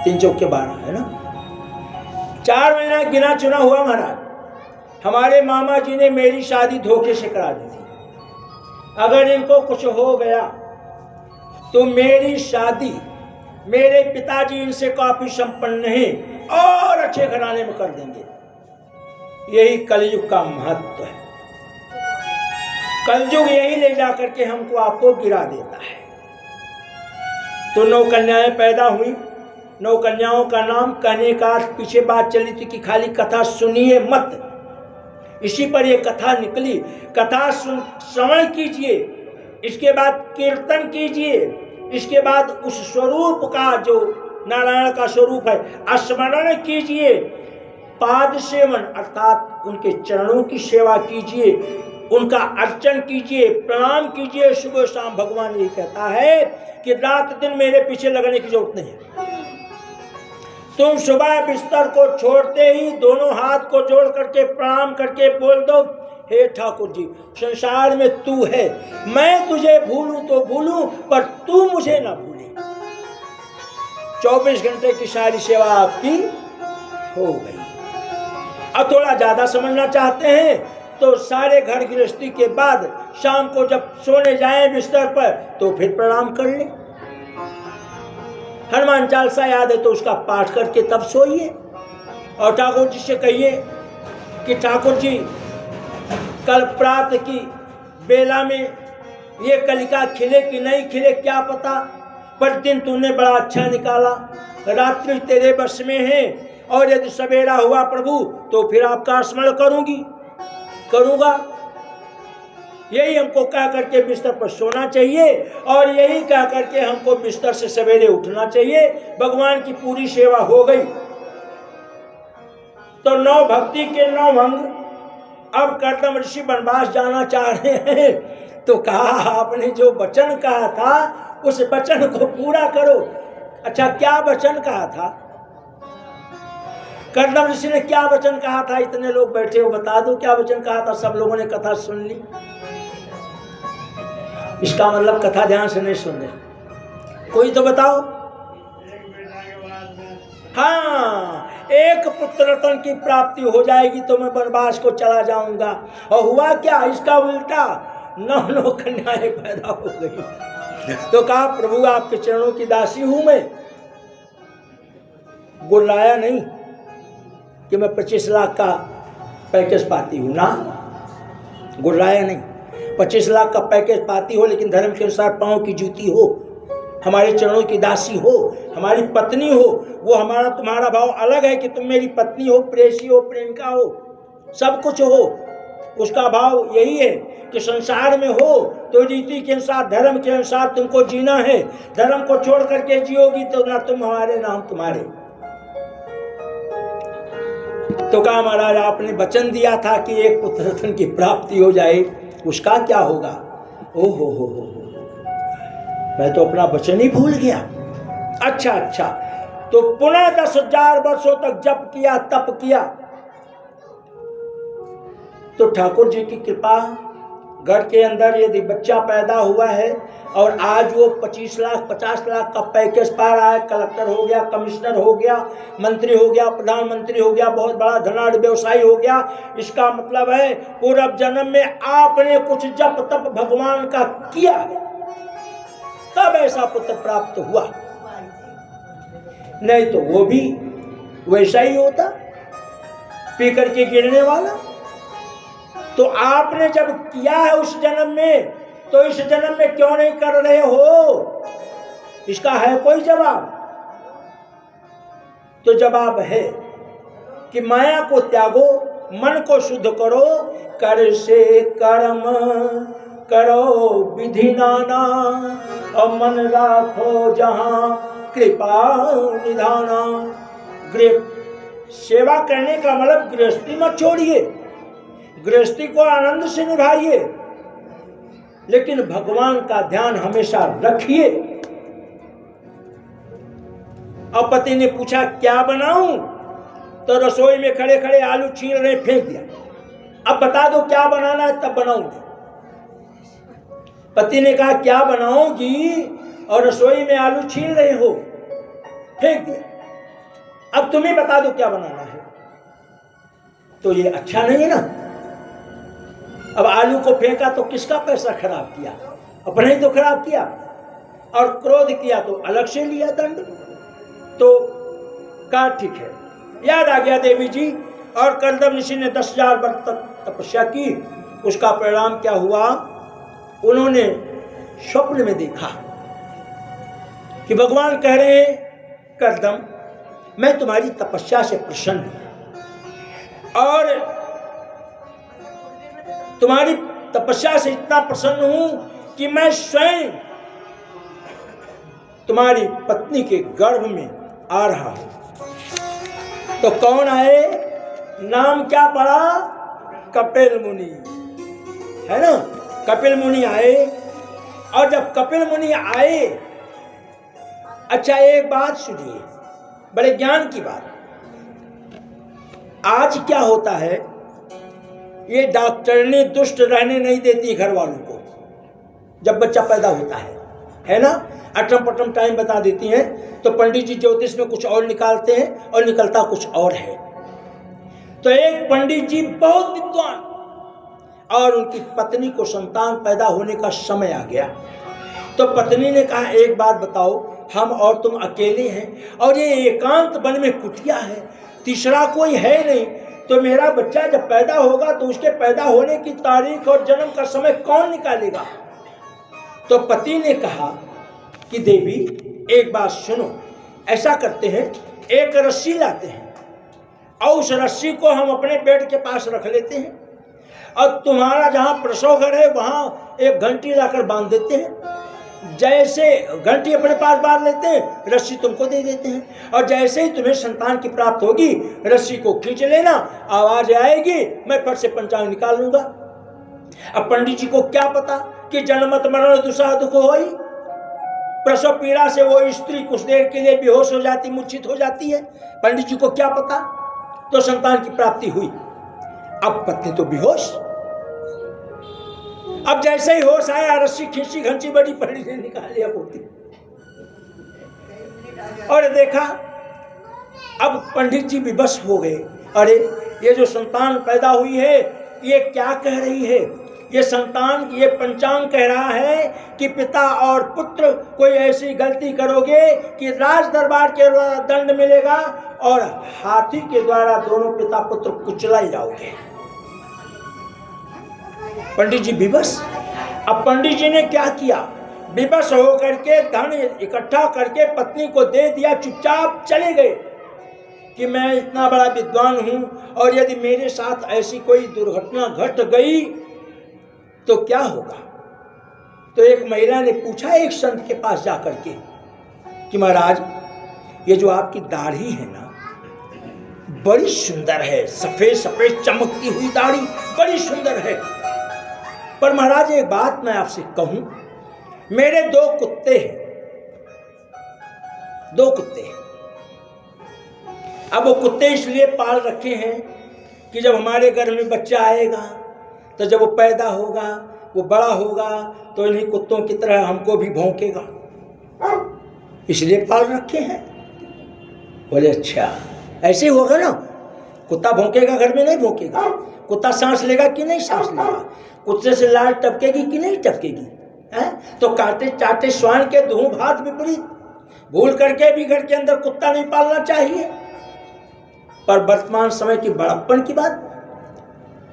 3 चौके 12 है ना, 4 महीना गिना चुना हुआ महाराज। हमारे मामा जी ने मेरी शादी धोखे से करा दी थी, अगर इनको कुछ हो गया तो मेरी शादी मेरे पिताजी इनसे काफी संपन्न नहीं और अच्छे घराने में कर देंगे। यही कलयुग का महत्व है। कलयुग यही ले जाकर के हमको आपको गिरा देता है। तो 9 कन्याएं पैदा हुई। 9 कन्याओं का नाम कहने का पीछे बात चली थी कि खाली कथा सुनिए मत, इसी पर यह कथा निकली। कथा श्रवण कीजिए, इसके बाद कीर्तन कीजिए, इसके बाद उस स्वरूप का जो नारायण का स्वरूप है स्मरण कीजिए। पाद सेवन अर्थात उनके चरणों की सेवा कीजिए, उनका अर्चन कीजिए, प्रणाम कीजिए सुबह शाम। भगवान ये कहता है कि रात दिन मेरे पीछे लगने की जरूरत नहीं है। तुम सुबह बिस्तर को छोड़ते ही दोनों हाथ को जोड़ करके प्रणाम करके बोल दो, हे ठाकुर जी, संसार में तू है, मैं तुझे भूलूं तो भूलूं पर तू मुझे ना भूले। 24 घंटे की सारी सेवा आपकी हो गई। अब थोड़ा ज्यादा समझना चाहते हैं तो सारे घर गृहस्थी के बाद शाम को जब सोने जाएं बिस्तर पर तो फिर प्रणाम कर ले। हनुमान चालीसा याद है तो उसका पाठ करके तब सोइए। और ठाकुर जी से कहिए कि ठाकुर जी, कल प्रातः की बेला में ये कलिका खिले कि नहीं खिले क्या पता, पर दिन तूने बड़ा अच्छा निकाला, रात्रि तेरे बस में है, और यदि सवेरा हुआ प्रभु तो फिर आपका स्मरण करूंगा। यही हमको कह करके बिस्तर पर सोना चाहिए और यही कह करके हमको बिस्तर से सवेरे उठना चाहिए। भगवान की पूरी सेवा हो गई तो 9 भक्ति के 9 अंग। अब कर्दम ऋषि वनवास जाना चाह रहे हैं तो कहा आपने जो वचन कहा था उस वचन को पूरा करो। अच्छा, क्या वचन कहा था? कर्दम ऋषि ने क्या वचन कहा था? इतने लोग बैठे हो, बता दो क्या वचन कहा था। सब लोगों ने कथा सुन ली। इसका मतलब कथा ध्यान से नहीं सुन रहे। कोई तो बताओ। हाँ, एक पुत्र रत्न की प्राप्ति हो जाएगी तो मैं वनवास को चला जाऊंगा। और हुआ क्या? इसका उल्टा 9 कन्याएं पैदा हो गई। तो कहा प्रभु आपके चरणों की दासी हूं मैं। गुर्राया नहीं कि मैं 25 लाख का पैकेज पाती हूं ना, गुर्राया नहीं। 25 लाख का पैकेज पाती हो लेकिन धर्म के अनुसार पांव की जूती हो, हमारे चरणों की दासी हो, हमारी पत्नी हो। वो हमारा तुम्हारा भाव अलग है कि तुम मेरी पत्नी हो, प्रेयसी हो, प्रेमिका हो, सब कुछ हो। उसका भाव यही है कि संसार में हो तो रीति के अनुसार, धर्म के अनुसार तुमको जीना है। धर्म को छोड़ करके जियोगी तो ना तुम हमारे ना हम तुम्हारे। तो कहा महाराज आपने वचन दिया था कि एक पुत्र रत्न की प्राप्ति हो जाए, उसका क्या होगा? ओ हो, मैं तो अपना वचन ही भूल गया। अच्छा, तो पुनः 10,000 वर्षों तक जप किया, तप किया तो ठाकुर जी की कृपा, घर के अंदर यदि बच्चा पैदा हुआ है और आज वो 25 लाख 50 लाख का पैकेज पा रहा है, कलेक्टर हो गया, कमिश्नर हो गया, मंत्री हो गया, प्रधानमंत्री हो गया, बहुत बड़ा धनाढ़ व्यवसायी हो गया, इसका मतलब है पूर्व जन्म में आपने कुछ जप तप भगवान का किया है, तब ऐसा पुत्र प्राप्त हुआ। नहीं तो वो भी वैसा ही होता, पी करके गिरने वाला। तो आपने जब किया है उस जन्म में तो इस जन्म में क्यों नहीं कर रहे हो? इसका है कोई जवाब? तो जवाब है कि माया को त्यागो, मन को शुद्ध करो, कर से कर्म करो विधि नाना, और मन राखो जहां कृपा निधाना। सेवा करने का मतलब गृहस्थी मत छोड़िए, गृहस्थी को आनंद से निभाइए, लेकिन भगवान का ध्यान हमेशा रखिए। अब पति ने पूछा क्या बनाऊं, तो रसोई में खड़े खड़े आलू छील रहे, फेंक दिया। अब बता दो क्या बनाना है, तब बनाऊंगी। पति ने कहा क्या बनाओगी, और रसोई में आलू छील रहे हो, फेंक दिया। अब तुम्हें बता दो क्या बनाना है। तो ये अच्छा नहीं है ना। अब आलू को फेंका तो किसका पैसा खराब किया? अपना ही तो खराब किया। और क्रोध किया तो अलग से लिया दंड। तो कहा ठीक है, याद आ गया देवी जी। और कर्दम ऋषि ने 10,000 वर्ष तक तपस्या की। उसका परिणाम क्या हुआ? उन्होंने स्वप्न में देखा कि भगवान कह रहे हैं कर्दम, मैं तुम्हारी तपस्या से प्रसन्न हूं और तुम्हारी तपस्या से इतना प्रसन्न हूं कि मैं स्वयं तुम्हारी पत्नी के गर्भ में आ रहा हूं। तो कौन आए? नाम क्या पड़ा? कपिल मुनि, है ना। कपिल मुनि आए, और जब कपिल मुनि आए, अच्छा एक बात सुनिए, बड़े ज्ञान की बात। आज क्या होता है, ये डॉक्टरनी दुष्ट रहने नहीं देती घर वालों को जब बच्चा पैदा होता है ना। अटम पटम टाइम बता देती हैं, तो पंडित जी ज्योतिष में कुछ और निकालते हैं और निकलता कुछ और है। तो एक पंडित जी बहुत विद्वान, और उनकी पत्नी को संतान पैदा होने का समय आ गया। तो पत्नी ने कहा, एक बात बताओ, हम और तुम अकेले हैं, और ये एकांत वन में कुटिया है, तीसरा कोई है नहीं, तो मेरा बच्चा जब पैदा होगा तो उसके पैदा होने की तारीख और जन्म का समय कौन निकालेगा? तो पति ने कहा कि देवी एक बात सुनो, ऐसा करते हैं, एक रस्सी लाते हैं और उस रस्सी को हम अपने बेड के पास रख लेते हैं, और तुम्हारा जहाँ प्रसव घर है वहाँ एक घंटी लाकर बांध देते हैं। जैसे घंटी अपने पास बांध लेते हैं, रस्सी तुमको दे देते हैं, और जैसे ही तुम्हें संतान की प्राप्त होगी, रस्सी को खींच लेना, आवाज आएगी, मैं फट से पंचांग निकाल लूंगा। अब पंडित जी को क्या पता कि जन्मत मरण दुसह दुख होई, प्रसव पीड़ा से वो स्त्री कुछ देर के लिए बेहोश हो जाती, मूर्छित हो जाती है, पंडित जी को क्या पता। तो संतान की प्राप्ति हुई। अब पत्नी तो बेहोश, अब जैसे ही होश आया, रस्सी खींची, घंटी बड़ी पड़ी ने निकाल लिया पोती, और देखा, अब पंडित जी विवश हो गए। अरे ये जो संतान पैदा हुई है, ये क्या कह रही है? ये संतान, ये पंचांग कह रहा है कि पिता और पुत्र कोई ऐसी गलती करोगे कि राज दरबार के द्वारा दंड मिलेगा, और हाथी के द्वारा दोनों पिता पुत्र कुचलाए जाओगे। पंडित जी विवश। अब पंडित जी ने क्या किया? विवश होकर के धन इकट्ठा करके पत्नी को दे दिया, चुपचाप चले गए कि मैं इतना बड़ा विद्वान हूं, और यदि मेरे साथ ऐसी कोई दुर्घटना घट गई तो क्या होगा। तो एक महिला ने पूछा एक संत के पास जाकर के कि महाराज, ये जो आपकी दाढ़ी है ना, बड़ी सुंदर है, सफेद सफेद चमकती हुई दाढ़ी बड़ी सुंदर है, पर महाराज एक बात मैं आपसे कहूं, मेरे दो कुत्ते हैं, दो कुत्ते हैं। अब वो कुत्ते इसलिए पाल रखे हैं कि जब हमारे घर में बच्चा आएगा, तो जब वो पैदा होगा, वो बड़ा होगा, तो इन्हीं कुत्तों की तरह हमको भी भौंकेगा, इसलिए पाल रखे हैं। बोले अच्छा, ऐसे ही होगा ना, कुत्ता भौंकेगा घर में नहीं भौंकेगा, कुत्ता सांस लेगा कि नहीं सांस लेगा, कुत्ते से लाल टपकेगी कि नहीं टपकेगी, है? तो काटे चाटे स्वान के दूं भात विपरीत, भूल करके भी घर के अंदर कुत्ता नहीं पालना चाहिए। पर वर्तमान समय की बड़प्पन की बात,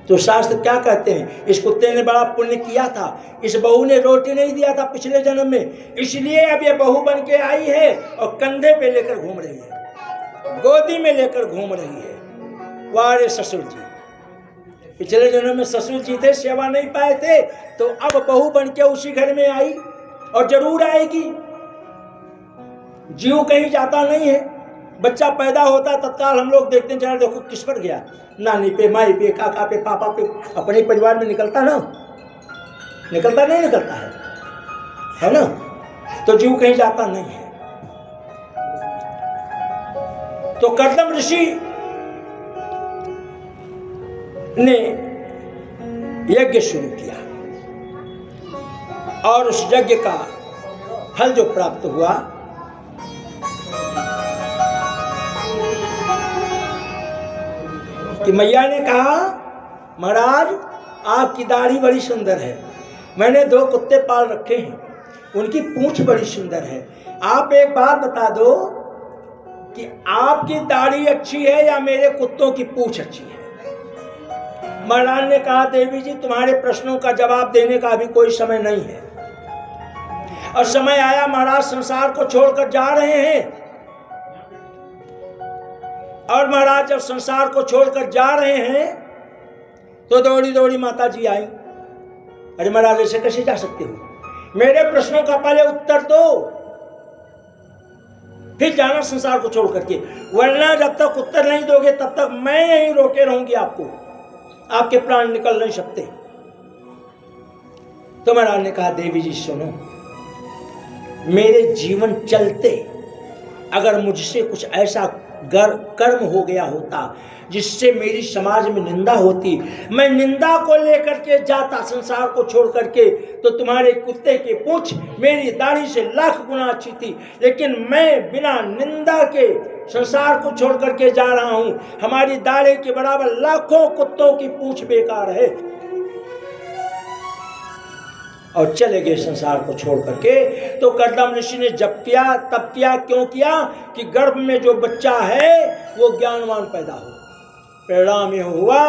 तो शास्त्र क्या कहते हैं, इस कुत्ते ने बड़ा पुण्य किया था, इस बहू ने रोटी नहीं दिया था पिछले जन्म में, इसलिए अब ये बहू बन के आई है और कंधे पे लेकर घूम रही है, गोदी में लेकर घूम रही है। वारे ससुर जी, पिछले जन्म में ससुर जी थे, सेवा नहीं पाए थे, तो अब बहू बन के उसी घर में आई, और जरूर आएगी। जीव कहीं जाता नहीं है, बच्चा पैदा होता तत्काल हम लोग देखते हैं, जरा देखो किस पर गया, नानी पे, माई पे, काका पे, पापा पे, अपने परिवार में निकलता ना, निकलता नहीं निकलता है ना। तो जीव कहीं जाता नहीं है। तो कर्दम ऋषि ने यज्ञ शुरू किया, और उस यज्ञ का फल जो प्राप्त हुआ, कि मैया ने कहा, महाराज आपकी दाढ़ी बड़ी सुंदर है, मैंने दो कुत्ते पाल रखे हैं, उनकी पूंछ बड़ी सुंदर है, आप एक बात बता दो कि आपकी दाढ़ी अच्छी है या मेरे कुत्तों की पूंछ अच्छी है। महाराज ने कहा, देवी जी तुम्हारे प्रश्नों का जवाब देने का अभी कोई समय नहीं है, और समय आया महाराज संसार को छोड़कर जा रहे हैं, और महाराज जब संसार को छोड़कर जा रहे हैं तो दौड़ी दौड़ी माता जी आई। अरे महाराज ऐसे कैसे जा सकते हो, मेरे प्रश्नों का पहले उत्तर दो, फिर जाना संसार को छोड़ करके, वरना जब तक उत्तर नहीं दोगे तब तक मैं यहीं रोके रहूंगी आपको, आपके प्राण निकल नहीं सकते। तो महाराज ने कहा देवी जी सुनो, मेरे जीवन चलते अगर मुझसे कुछ ऐसा कर्म हो गया होता जिससे मेरी समाज में निंदा होती, मैं निंदा को लेकर के जाता संसार को छोड़ करके, तो तुम्हारे कुत्ते की पूंछ मेरी दाढ़ी से लाख गुना अच्छी थी। लेकिन मैं बिना निंदा के संसार को छोड़ करके जा रहा हूं, हमारी दाढ़ी के बराबर लाखों कुत्तों की पूंछ बेकार है। और चले गए संसार को छोड़ करके। तो कर्दम ऋषि ने जब किया तब किया, क्यों किया कि गर्भ में जो बच्चा है वो ज्ञानवान पैदा हो। परिणाम यह हुआ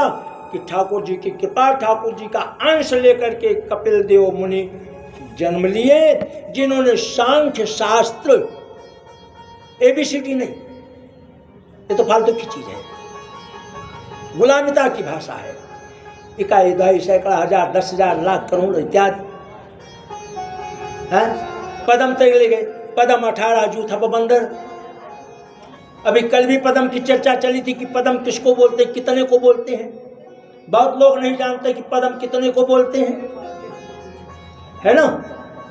कि ठाकुर जी की कृपा, ठाकुर जी का अंश लेकर के कपिल देव मुनि जन्म लिए, जिन्होंने सांख्य शास्त्र, एबीसीडी नहीं, ये तो फालतू की चीज है, गुलामिता की भाषा है, इकाई दहाई सैकड़ा हजार 10,000 लाख करोड़ इत्यादि। पदम तक ले गए, पदम 18 जूथा बंदर। अभी कल भी पदम की चर्चा चली थी कि पदम किसको बोलते हैं, कितने को बोलते हैं। बहुत लोग नहीं जानते कि पदम कितने को बोलते हैं, है ना।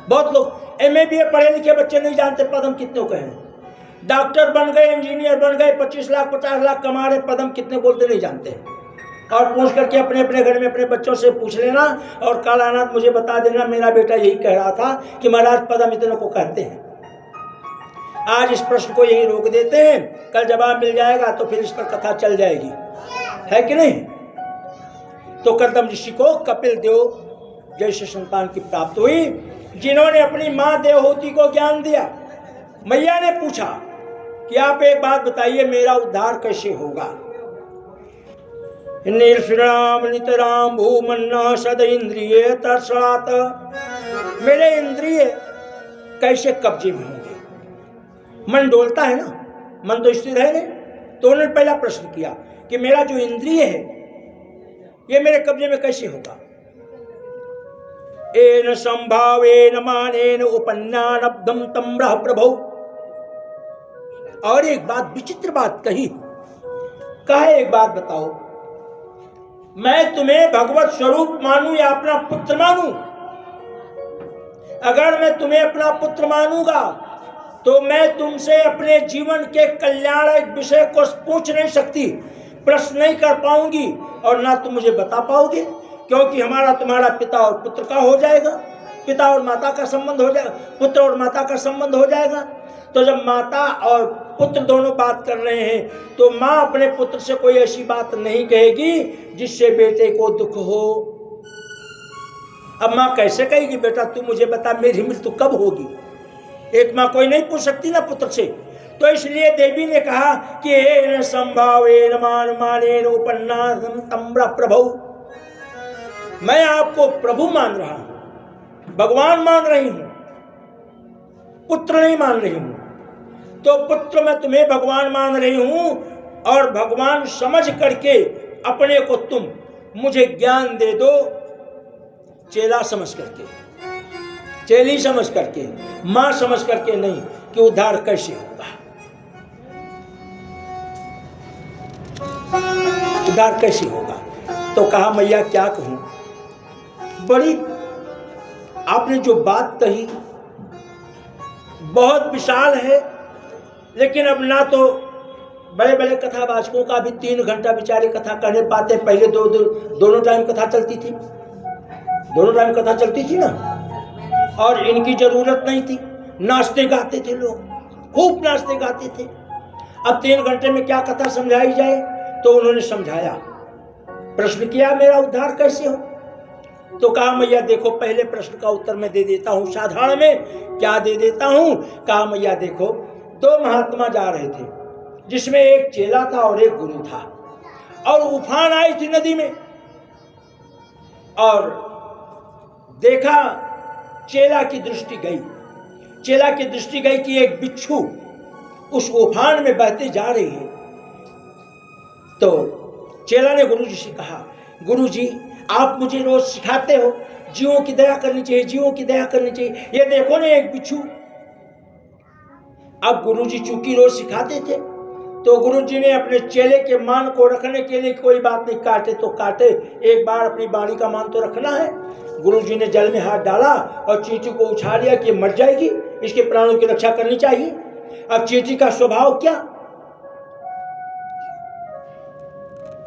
बहुत लोग MA BA पढ़े लिखे बच्चे नहीं जानते पदम कितने को हैं। डॉक्टर बन गए, इंजीनियर बन गए, 25 लाख 50 लाख कमा रहे, पदम कितने बोलते नहीं जानते। और पूछ करके अपने अपने घर में अपने बच्चों से पूछ लेना, और कल आना मुझे बता देना मेरा बेटा यही कह रहा था कि महाराज पदम इतने को कहते हैं। आज इस प्रश्न को यही रोक देते हैं, कल जवाब मिल जाएगा तो फिर इस पर कथा चल जाएगी, है कि नहीं। तो कर्दम ऋषि को कपिल देव जैसे संतान की प्राप्त हुई, जिन्होंने अपनी मां देवहूति को ज्ञान दिया। मैया ने पूछा कि आप एक बात बताइए, मेरा उद्धार कैसे होगा। निर्श्राम नितराम भूमन्ना सद इंद्रिय तर्षणात, मेरे इंद्रिय कैसे कब्जे में होंगे। मन डोलता है ना, मन तो स्थिर है नहीं। तो उन्होंने पहला प्रश्न किया कि मेरा जो इंद्रिय है ये मेरे कब्जे में कैसे होगा। एन संभावेन मानेन उपन्नानब्दम तम्रह प्रभो। और एक बात, विचित्र बात कही, कहा एक बात बताओ, मैं तुम्हें भगवत स्वरूप मानूं या अपना पुत्र मानूं। अगर मैं तुम्हें अपना पुत्र मानूंगा तो मैं तुमसे अपने जीवन के कल्याणक विषय को पूछ नहीं सकती, प्रश्न नहीं कर पाऊंगी, और ना तुम मुझे बता पाओगे, क्योंकि हमारा तुम्हारा पिता और पुत्र का हो जाएगा, पिता और माता का संबंध हो जाएगा, पुत्र और माता का संबंध हो जाएगा। तो जब माता और पुत्र दोनों बात कर रहे हैं, तो माँ अपने पुत्र से कोई ऐसी बात नहीं कहेगी जिससे बेटे को दुख हो। अब माँ कैसे कहेगी, बेटा तू मुझे बता मेरी मृत्यु कब होगी। एक माँ कोई नहीं पूछ सकती ना पुत्र से। तो इसलिए देवी ने कहा कि एन संभावेन मानेन उपन्नासं तम्रः प्रभु, मैं आपको प्रभु मान रहा हूं, भगवान मान रही हूं, पुत्र नहीं मान रही हूं। तो पुत्र मैं तुम्हें भगवान मान रही हूं, और भगवान समझ करके अपने को तुम मुझे ज्ञान दे दो, चेला समझ करके, चेली समझ करके, मां समझ करके नहीं, कि उद्धार कैसे होगा, उद्धार कैसे होगा। तो कहा मैया क्या कहूं, बड़ी आपने जो बात कही बहुत विशाल है, लेकिन अब ना तो बड़े बड़े कथावाचकों का भी 3 घंटा बेचारे कथा कहने पाते। पहले दोनों टाइम कथा चलती थी, दोनों टाइम कथा चलती थी ना, और इनकी जरूरत नहीं थी, नाचते गाते थे लोग, खूब नाचते गाते थे। अब 3 घंटे में क्या कथा समझाई जाए, तो उन्होंने समझाया। प्रश्न किया मेरा उद्धार कैसे हो, तो कहा मैया देखो पहले प्रश्न का उत्तर मैं दे देता हूं, साधारण में क्या दे देता हूं। कहा मैया देखो 2 महात्मा जा रहे थे, जिसमें एक चेला था और एक गुरु था, और उफान आई थी नदी में, और देखा चेला की दृष्टि गई, चेला की दृष्टि गई कि एक बिच्छू उस उफान में बहते जा रही है। तो चेला ने गुरु जी से कहा, गुरु जी आप मुझे रोज सिखाते हो जीवों की दया करनी चाहिए, जीवों की दया करनी चाहिए, ये देखो ना एक बिच्छू अब गुरुजी चूंकि रोज सिखाते थे, तो गुरुजी ने अपने चेले के मान को रखने के लिए कोई बात नहीं, काटे तो काटे, एक बार अपनी बाणी का मान तो रखना है। गुरुजी ने जल में हाथ डाला और चींटी को उछाल लिया कि मर जाएगी, इसके प्राणों की रक्षा करनी चाहिए। अब चींटी का स्वभाव क्या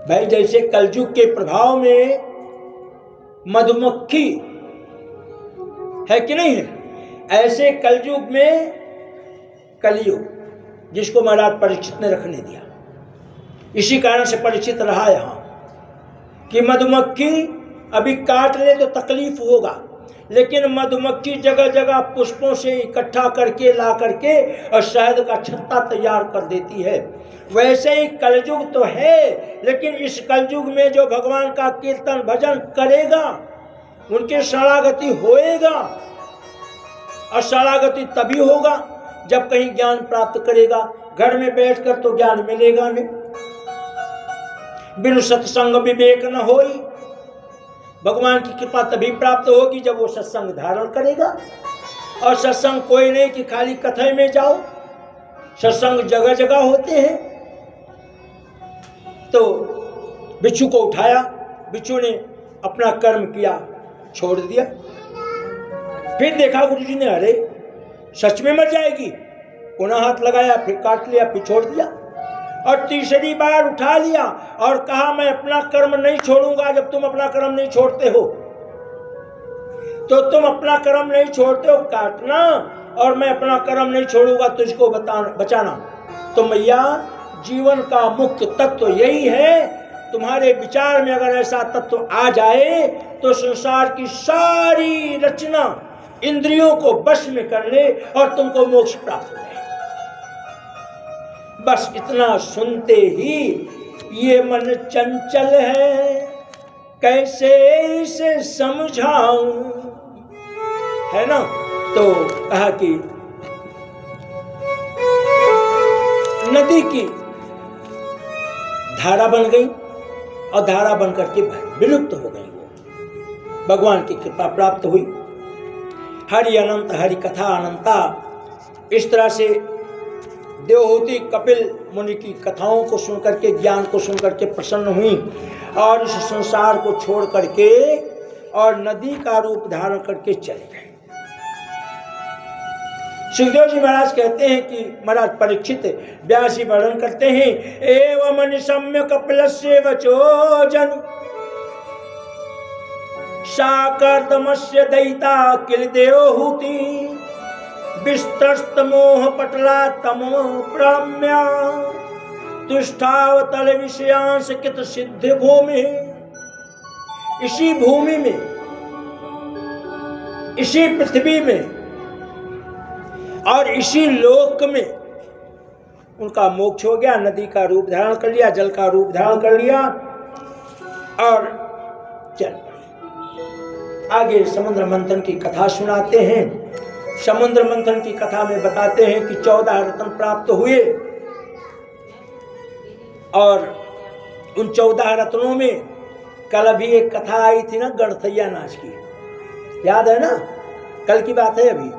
भाई, जैसे कलयुग के प्रभाव में मधुमक्खी है कि नहीं है, ऐसे कलयुग में कलयुग, जिसको महाराज परीक्षित ने रखने दिया। इसी कारण से परीक्षित रहा यहां कि मधुमक्खी अभी काट ले तो तकलीफ होगा, लेकिन मधुमक्खी जगह जगह पुष्पों से इकट्ठा करके ला करके और शहद का छत्ता तैयार कर देती है। वैसे ही कलयुग तो है, लेकिन इस कलयुग में जो भगवान का कीर्तन भजन करेगा उनके शरणागति होएगा, और शरणागति तभी होगा जब कहीं ज्ञान प्राप्त करेगा। घर में बैठकर तो ज्ञान मिलेगा नहीं। बिनु सत्संग विवेक न होई, भगवान की कृपा तभी प्राप्त होगी जब वो सत्संग धारण करेगा। और सत्संग कोई नहीं कि खाली कथा में जाओ, सत्संग जगह जगह होते हैं। तो बिच्छू को उठाया, बिच्छू ने अपना कर्म किया, छोड़ दिया। फिर देखा गुरुजी ने, अरे सच में मर जाएगी, पुनः हाथ लगाया, फिर काट लिया, फिर छोड़ दिया। और तीसरी बार उठा लिया और कहा मैं अपना कर्म नहीं छोड़ूंगा जब तुम अपना कर्म नहीं छोड़ते हो। तो तुम अपना कर्म नहीं छोड़ते हो, काटना, और मैं अपना कर्म नहीं छोड़ूंगा तुझको बचाना। तो मैया जीवन का मुख्य तत्व यही है। तुम्हारे विचार में अगर ऐसा तत्व आ जाए तो संसार की सारी रचना इंद्रियों को वश में कर ले और तुमको मोक्ष प्राप्त हो जाए। बस इतना सुनते ही ये मन चंचल है, कैसे इसे समझाऊं, है ना। तो कहा कि नदी की धारा बन गई और धारा बन करके विलुप्त हो गई। वो भगवान की कृपा प्राप्त हुई। हरि अनंत, हरि कथा अनंता। इस तरह से देवहूति कपिल मुनि की कथाओं को सुन करके, ज्ञान को सुन करके प्रसन्न हुई और इस संसार को छोड़ करके और नदी का रूप धारण करके चले गए। सुखदेव जी महाराज कहते हैं कि महाराज परीक्षित व्यास जी वर्णन करते हैं, एवं निशम्य कपिलस्य वचो जन साकर्दमस्य दयिता किल देवहूति विस्तस्त मोह पटला तमो प्रम्या तुष्टावतल विषयांश कित सिद्ध भूमि। इसी भूमि में, इसी पृथ्वी में और इसी लोक में उनका मोक्ष हो गया। नदी का रूप धारण कर लिया, जल का रूप धारण कर लिया और चल पड़े। आगे समुद्र मंथन की कथा सुनाते हैं। समुद्र मंथन की कथा में बताते हैं कि 14 रत्न प्राप्त हुए और उन 14 रत्नों में कल अभी एक कथा आई थी ना, गणथैया नाच की, याद है ना, कल की बात है अभी।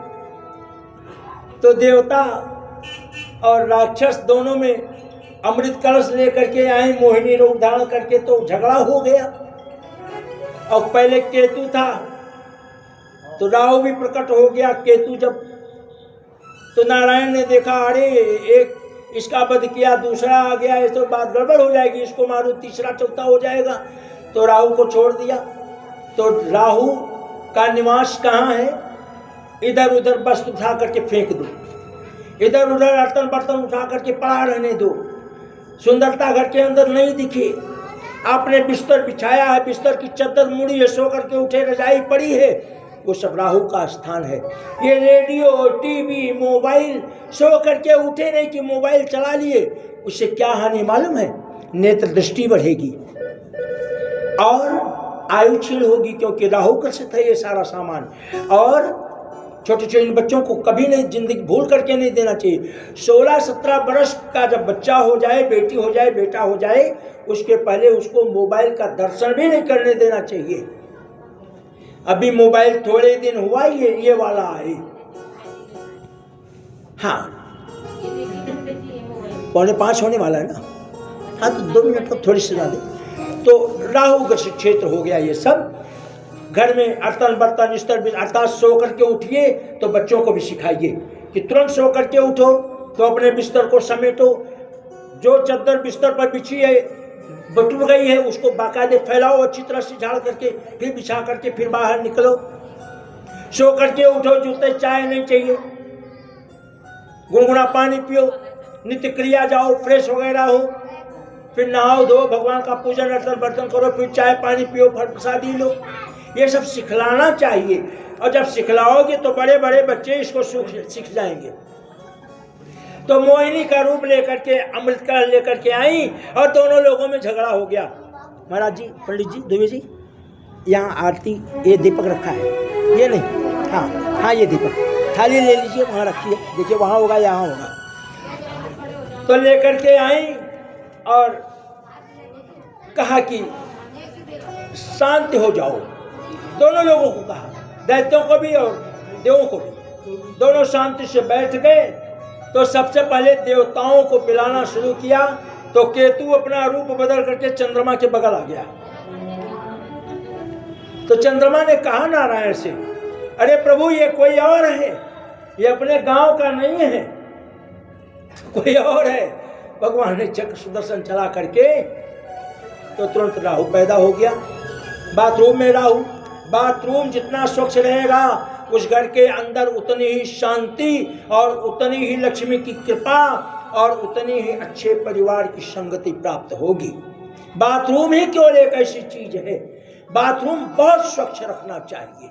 तो देवता और राक्षस दोनों में अमृत कलश लेकर के आए, मोहिनी रूप धारण करके, तो झगड़ा हो गया। और पहले केतु था तो राहु भी प्रकट हो गया। केतु जब, तो नारायण ने देखा, अरे एक इसका वध किया, दूसरा आ गया, ये तो बात गड़बड़ हो जाएगी, इसको मारो, तीसरा चौथा हो जाएगा। तो राहु को छोड़ दिया। तो राहु का निवास कहाँ है, इधर उधर वस्तु उठा करके फेंक दो, इधर उधर बर्तन बर्तन उठा करके पड़ा रहने दो, सुंदरता घर के अंदर नहीं दिखे। आपने बिस्तर बिछाया है, बिस्तर की चद्दर मुड़ी है, सो करके उठे, रजाई पड़ी है, वो सब राहु का स्थान है। ये रेडियो, टीवी, मोबाइल, सो करके उठे नहीं कि मोबाइल चला लिए, उससे क्या हानि मालूम है, नेत्र दृष्टि बढ़ेगी और आयु क्षीण होगी, क्योंकि राहु ग्रसित है ये सारा सामान। और छोटे छोटे बच्चों को कभी नहीं, जिंदगी भूल करके नहीं देना चाहिए। 16-17 वर्ष का जब बच्चा हो जाए, बेटी हो जाए, बेटा हो जाए, उसके पहले उसको मोबाइल का दर्शन भी नहीं करने देना चाहिए। अभी मोबाइल थोड़े दिन हुआ ये वाला है। हाँ, 4:45 होने वाला है ना। हाँ तो 2 मिनट तक थोड़ी सुना दे। तो राहु ग्रसित क्षेत्र हो गया ये सब। घर में अर्तन बर्तन इस्तर अर्थात सो करके उठिए तो बच्चों को भी सिखाइए कि तुरंत सो करके उठो तो अपने बिस्तर को समेटो। जो चादर बिस्तर पर बिछी है बटुर गई है उसको बाकायदे फैलाओ अच्छी तरह से, झाड़ करके फिर बिछा करके फिर बाहर निकलो। सो करके उठो, जूते चाय नहीं चाहिए, गुनगुना पानी पियो, नित्य क्रिया जाओ, फ्रेश वगैरह हो, फिर नहाओ धो, भगवान का पूजन अर्चन बर्तन करो, फिर चाय पानी पियो, फल प्रसादी लो। ये सब सिखलाना चाहिए। और जब सिखलाओगे तो बड़े बड़े बच्चे इसको सीख जाएंगे। तो मोहिनी का रूप लेकर के अमृत का लेकर के आई और दोनों लोगों में झगड़ा हो गया। महाराज जी, पंडित जी, दुबे जी, यहाँ आरती ये दीपक रखा है, ये नहीं, हाँ हाँ ये दीपक, थाली ले लीजिए, वहाँ रखिए, देखिए वहाँ होगा यहाँ होगा। तो लेकर के आई और कहा कि शांति हो जाओ। दोनों लोगों को कहा, दैत्यों को भी और देवों को भी। दोनों शांति से बैठ गए। तो सबसे पहले देवताओं को पिलाना शुरू किया। तो केतु अपना रूप बदल करके चंद्रमा के बगल आ गया। तो चंद्रमा ने कहा नारायण से, अरे प्रभु ये कोई और है, ये अपने गांव का नहीं है, कोई और है। भगवान ने चक्र सुदर्शन चला करके तो तुरंत राहु पैदा हो गया। बाथरूम में राहु, बाथरूम जितना स्वच्छ रहेगा उस घर के अंदर उतनी ही शांति और उतनी ही लक्ष्मी की कृपा और उतनी ही अच्छे परिवार की संगति प्राप्त होगी। बाथरूम ही केवल एक ऐसी चीज है, बाथरूम बहुत स्वच्छ रखना चाहिए।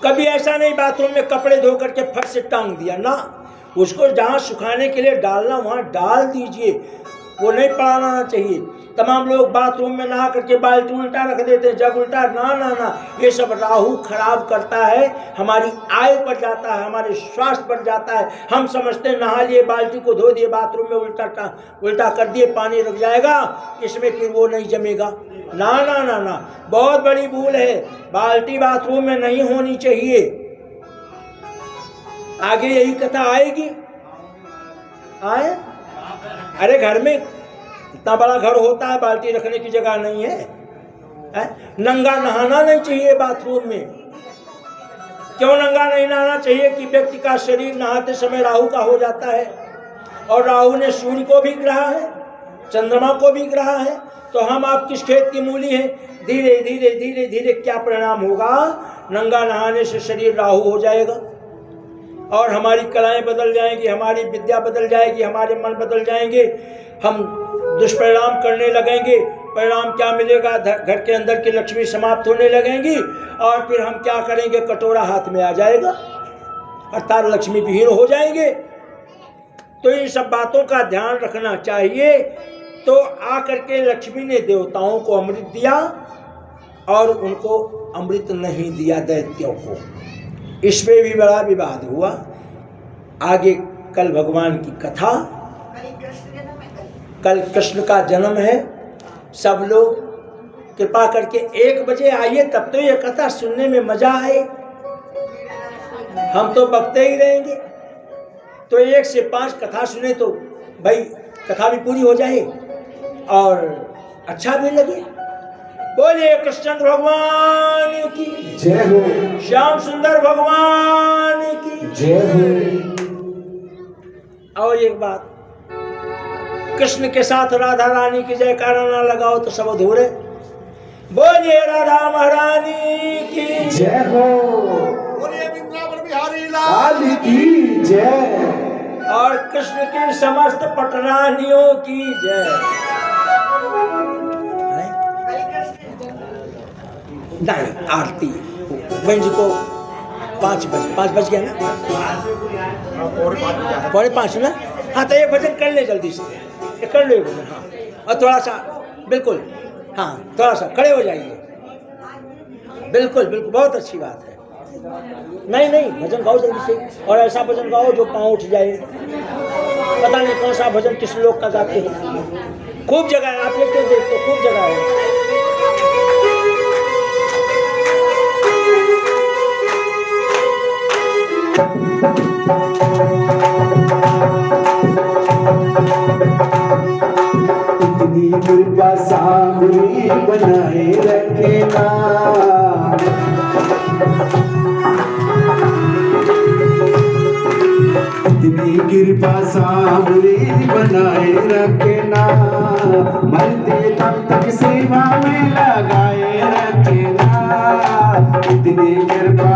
कभी ऐसा नहीं बाथरूम में कपड़े धो करके फट से टांग दिया ना, उसको जहाँ सुखाने के लिए डालना वहाँ डाल दीजिए, वो नहीं पड़ाना चाहिए। तमाम लोग बाथरूम में नहा करके बाल्टी उल्टा रख देते हैं, जग उल्टा, ना ना ना, ये सब राहु खराब करता है, हमारी आयु पर जाता है, हमारे स्वास्थ्य पर जाता है। हम समझते हैं नहा लिए, बाल्टी को धो दिए, बाथरूम में उल्टा कर दिए, पानी रुक जाएगा, इसमें फिर वो नहीं जमेगा। ना ना ना ना, बहुत बड़ी भूल है, बाल्टी बाथरूम में नहीं होनी चाहिए। आगे यही कथा आएगी। आए, अरे घर में इतना बड़ा घर होता है, बाल्टी रखने की जगह नहीं है, नंगा नहाना नहीं चाहिए बाथरूम में। क्यों नंगा नहीं नहाना चाहिए कि व्यक्ति का शरीर नहाते समय राहु का हो जाता है, और राहु ने सूर्य को भी ग्रहा है, चंद्रमा को भी ग्रहा है। तो हम आप किस खेत की मूली हैं, धीरे धीरे धीरे धीरे क्या परिणाम होगा, नंगा नहाने से शरीर राहु हो जाएगा और हमारी कलाएं बदल जाएंगी, हमारी विद्या बदल जाएगी, हमारे मन बदल जाएंगे, हम दुष्परिणाम करने लगेंगे। परिणाम क्या मिलेगा, घर के अंदर की लक्ष्मी समाप्त होने लगेंगी और फिर हम क्या करेंगे, कटोरा हाथ में आ जाएगा, अर्थात लक्ष्मी विहीन हो जाएंगे। तो इन सब बातों का ध्यान रखना चाहिए। तो आकर के लक्ष्मी ने देवताओं को अमृत दिया और उनको अमृत नहीं दिया दैत्यों को। इसमें भी बड़ा विवाद हुआ। आगे कल भगवान की कथा, कल कृष्ण का जन्म है। सब लोग कृपा करके 1 बजे आइए, तब तो ये कथा सुनने में मजा आए। हम तो बकते ही रहेंगे। तो 1 से 5 कथा सुने तो भाई कथा भी पूरी हो जाए और अच्छा भी लगे। बोलिए कृष्णचंद्र भगवान की जय हो, श्याम सुंदर भगवान की जय हो। और एक बात, कृष्ण के साथ राधा रानी की जयकारा ना लगाओ तो सब अधूरे। बोलिए राधा महारानी की जय हो, बोलिए वृंदावन बिहारी लाल की जय, और कृष्ण की समस्त पटरानियों की जय। नहीं, आरती बहन जी को 5 बज गया ना, 4:45 ना। हाँ तो 1 भजन कर ले जल्दी से, कर लो 1 भजन। हाँ, और थोड़ा सा बिल्कुल, हाँ थोड़ा सा खड़े हो जाइए। बिल्कुल बिल्कुल, बहुत अच्छी बात है। नहीं भजन गाओ जल्दी से, और ऐसा भजन गाओ जो पाँव उठ जाए। पता नहीं कौन सा भजन किस लोग का गाते हैं, खूब जगह है, आप लोग देखते हो खूब जगह है। कृपा सांवरी बनाए रखना, मरते दम तक सेवा में लगाए रखना, इतनी कृपा।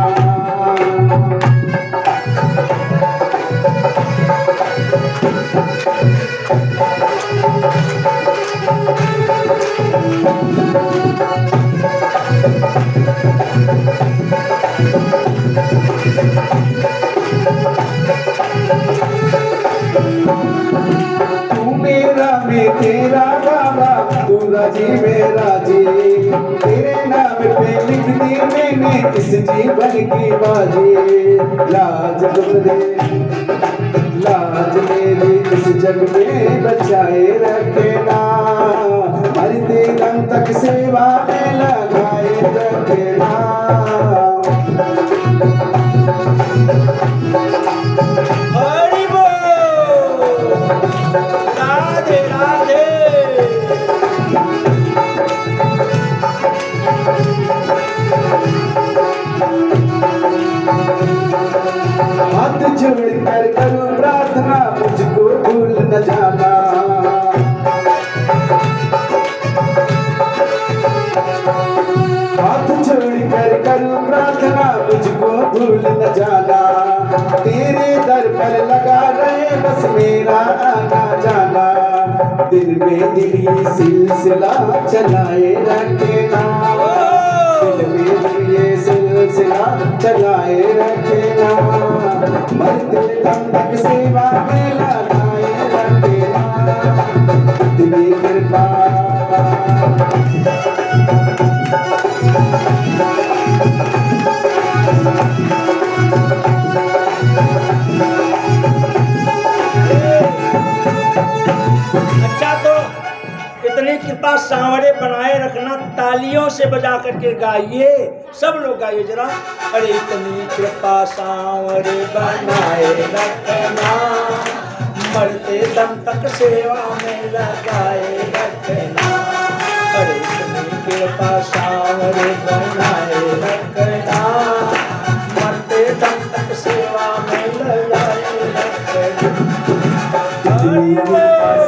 मैं तेरा बाबा, तू राजी मेरा जी, तेरे नाम पे लिख दी मैंने इस जीवन की बाजी। लाज मेरी इस जग में बचाए रखना, मरते दम तक सेवा में लगाए रखना। हाथ जोड़ कर करूं प्रार्थना, मुझको भूल न जाना। हाथ जोड़ कर करूं प्रार्थना, मुझको भूल न जाना। तेरे दर पर लगा रहे बस मेरा आना जाना, दिल में दिल ये सिलसिला चलाए रखना, दिल में दिल ये सिलसिला चलाए रखना, मरते दम तक सेवा में लगाए रखना, इतनी कृपा। अच्छा, तो इतनी कृपा सांवरे बनाए रखना, तालियों से बजा करके गाइए, सब लोग गाइए जरा। अरे इतनी कृपा सांवरे बनाए रखना, मरते दम तक सेवा में लगाए रखना। अरे इतनी कृपा सांवरे बनाए रखना, मरते दम तक सेवा में लगाए रखना।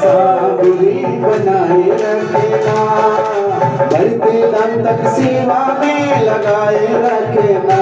सांवरी बनाए रखना, मरते दम तक सेवा में लगाए रखना।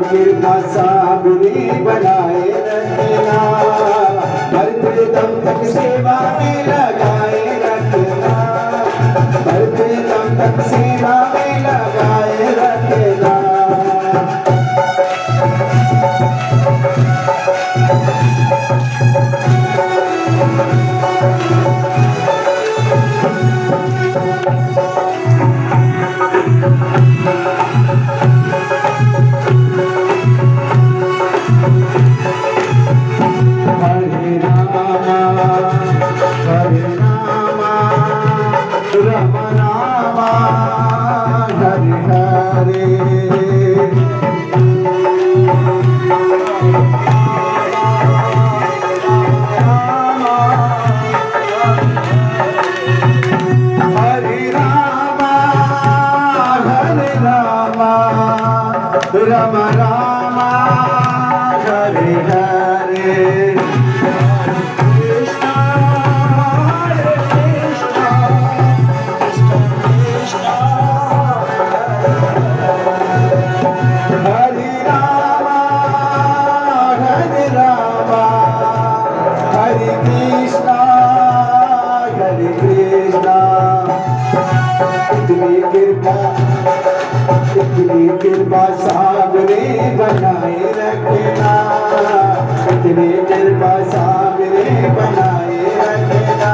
कृपा सांवरी बनाए रखना, मरते दम तक सेवा में लगाए रखना, मरते दम तक सेवा में लगाए रखना। Ram Ram Hare Hare, Krishna, Krishna, Krishna Krishna, भेजना। इतनी कृपा सामने बनाए रखना, इतनी कृपा सामने बनाए रखना।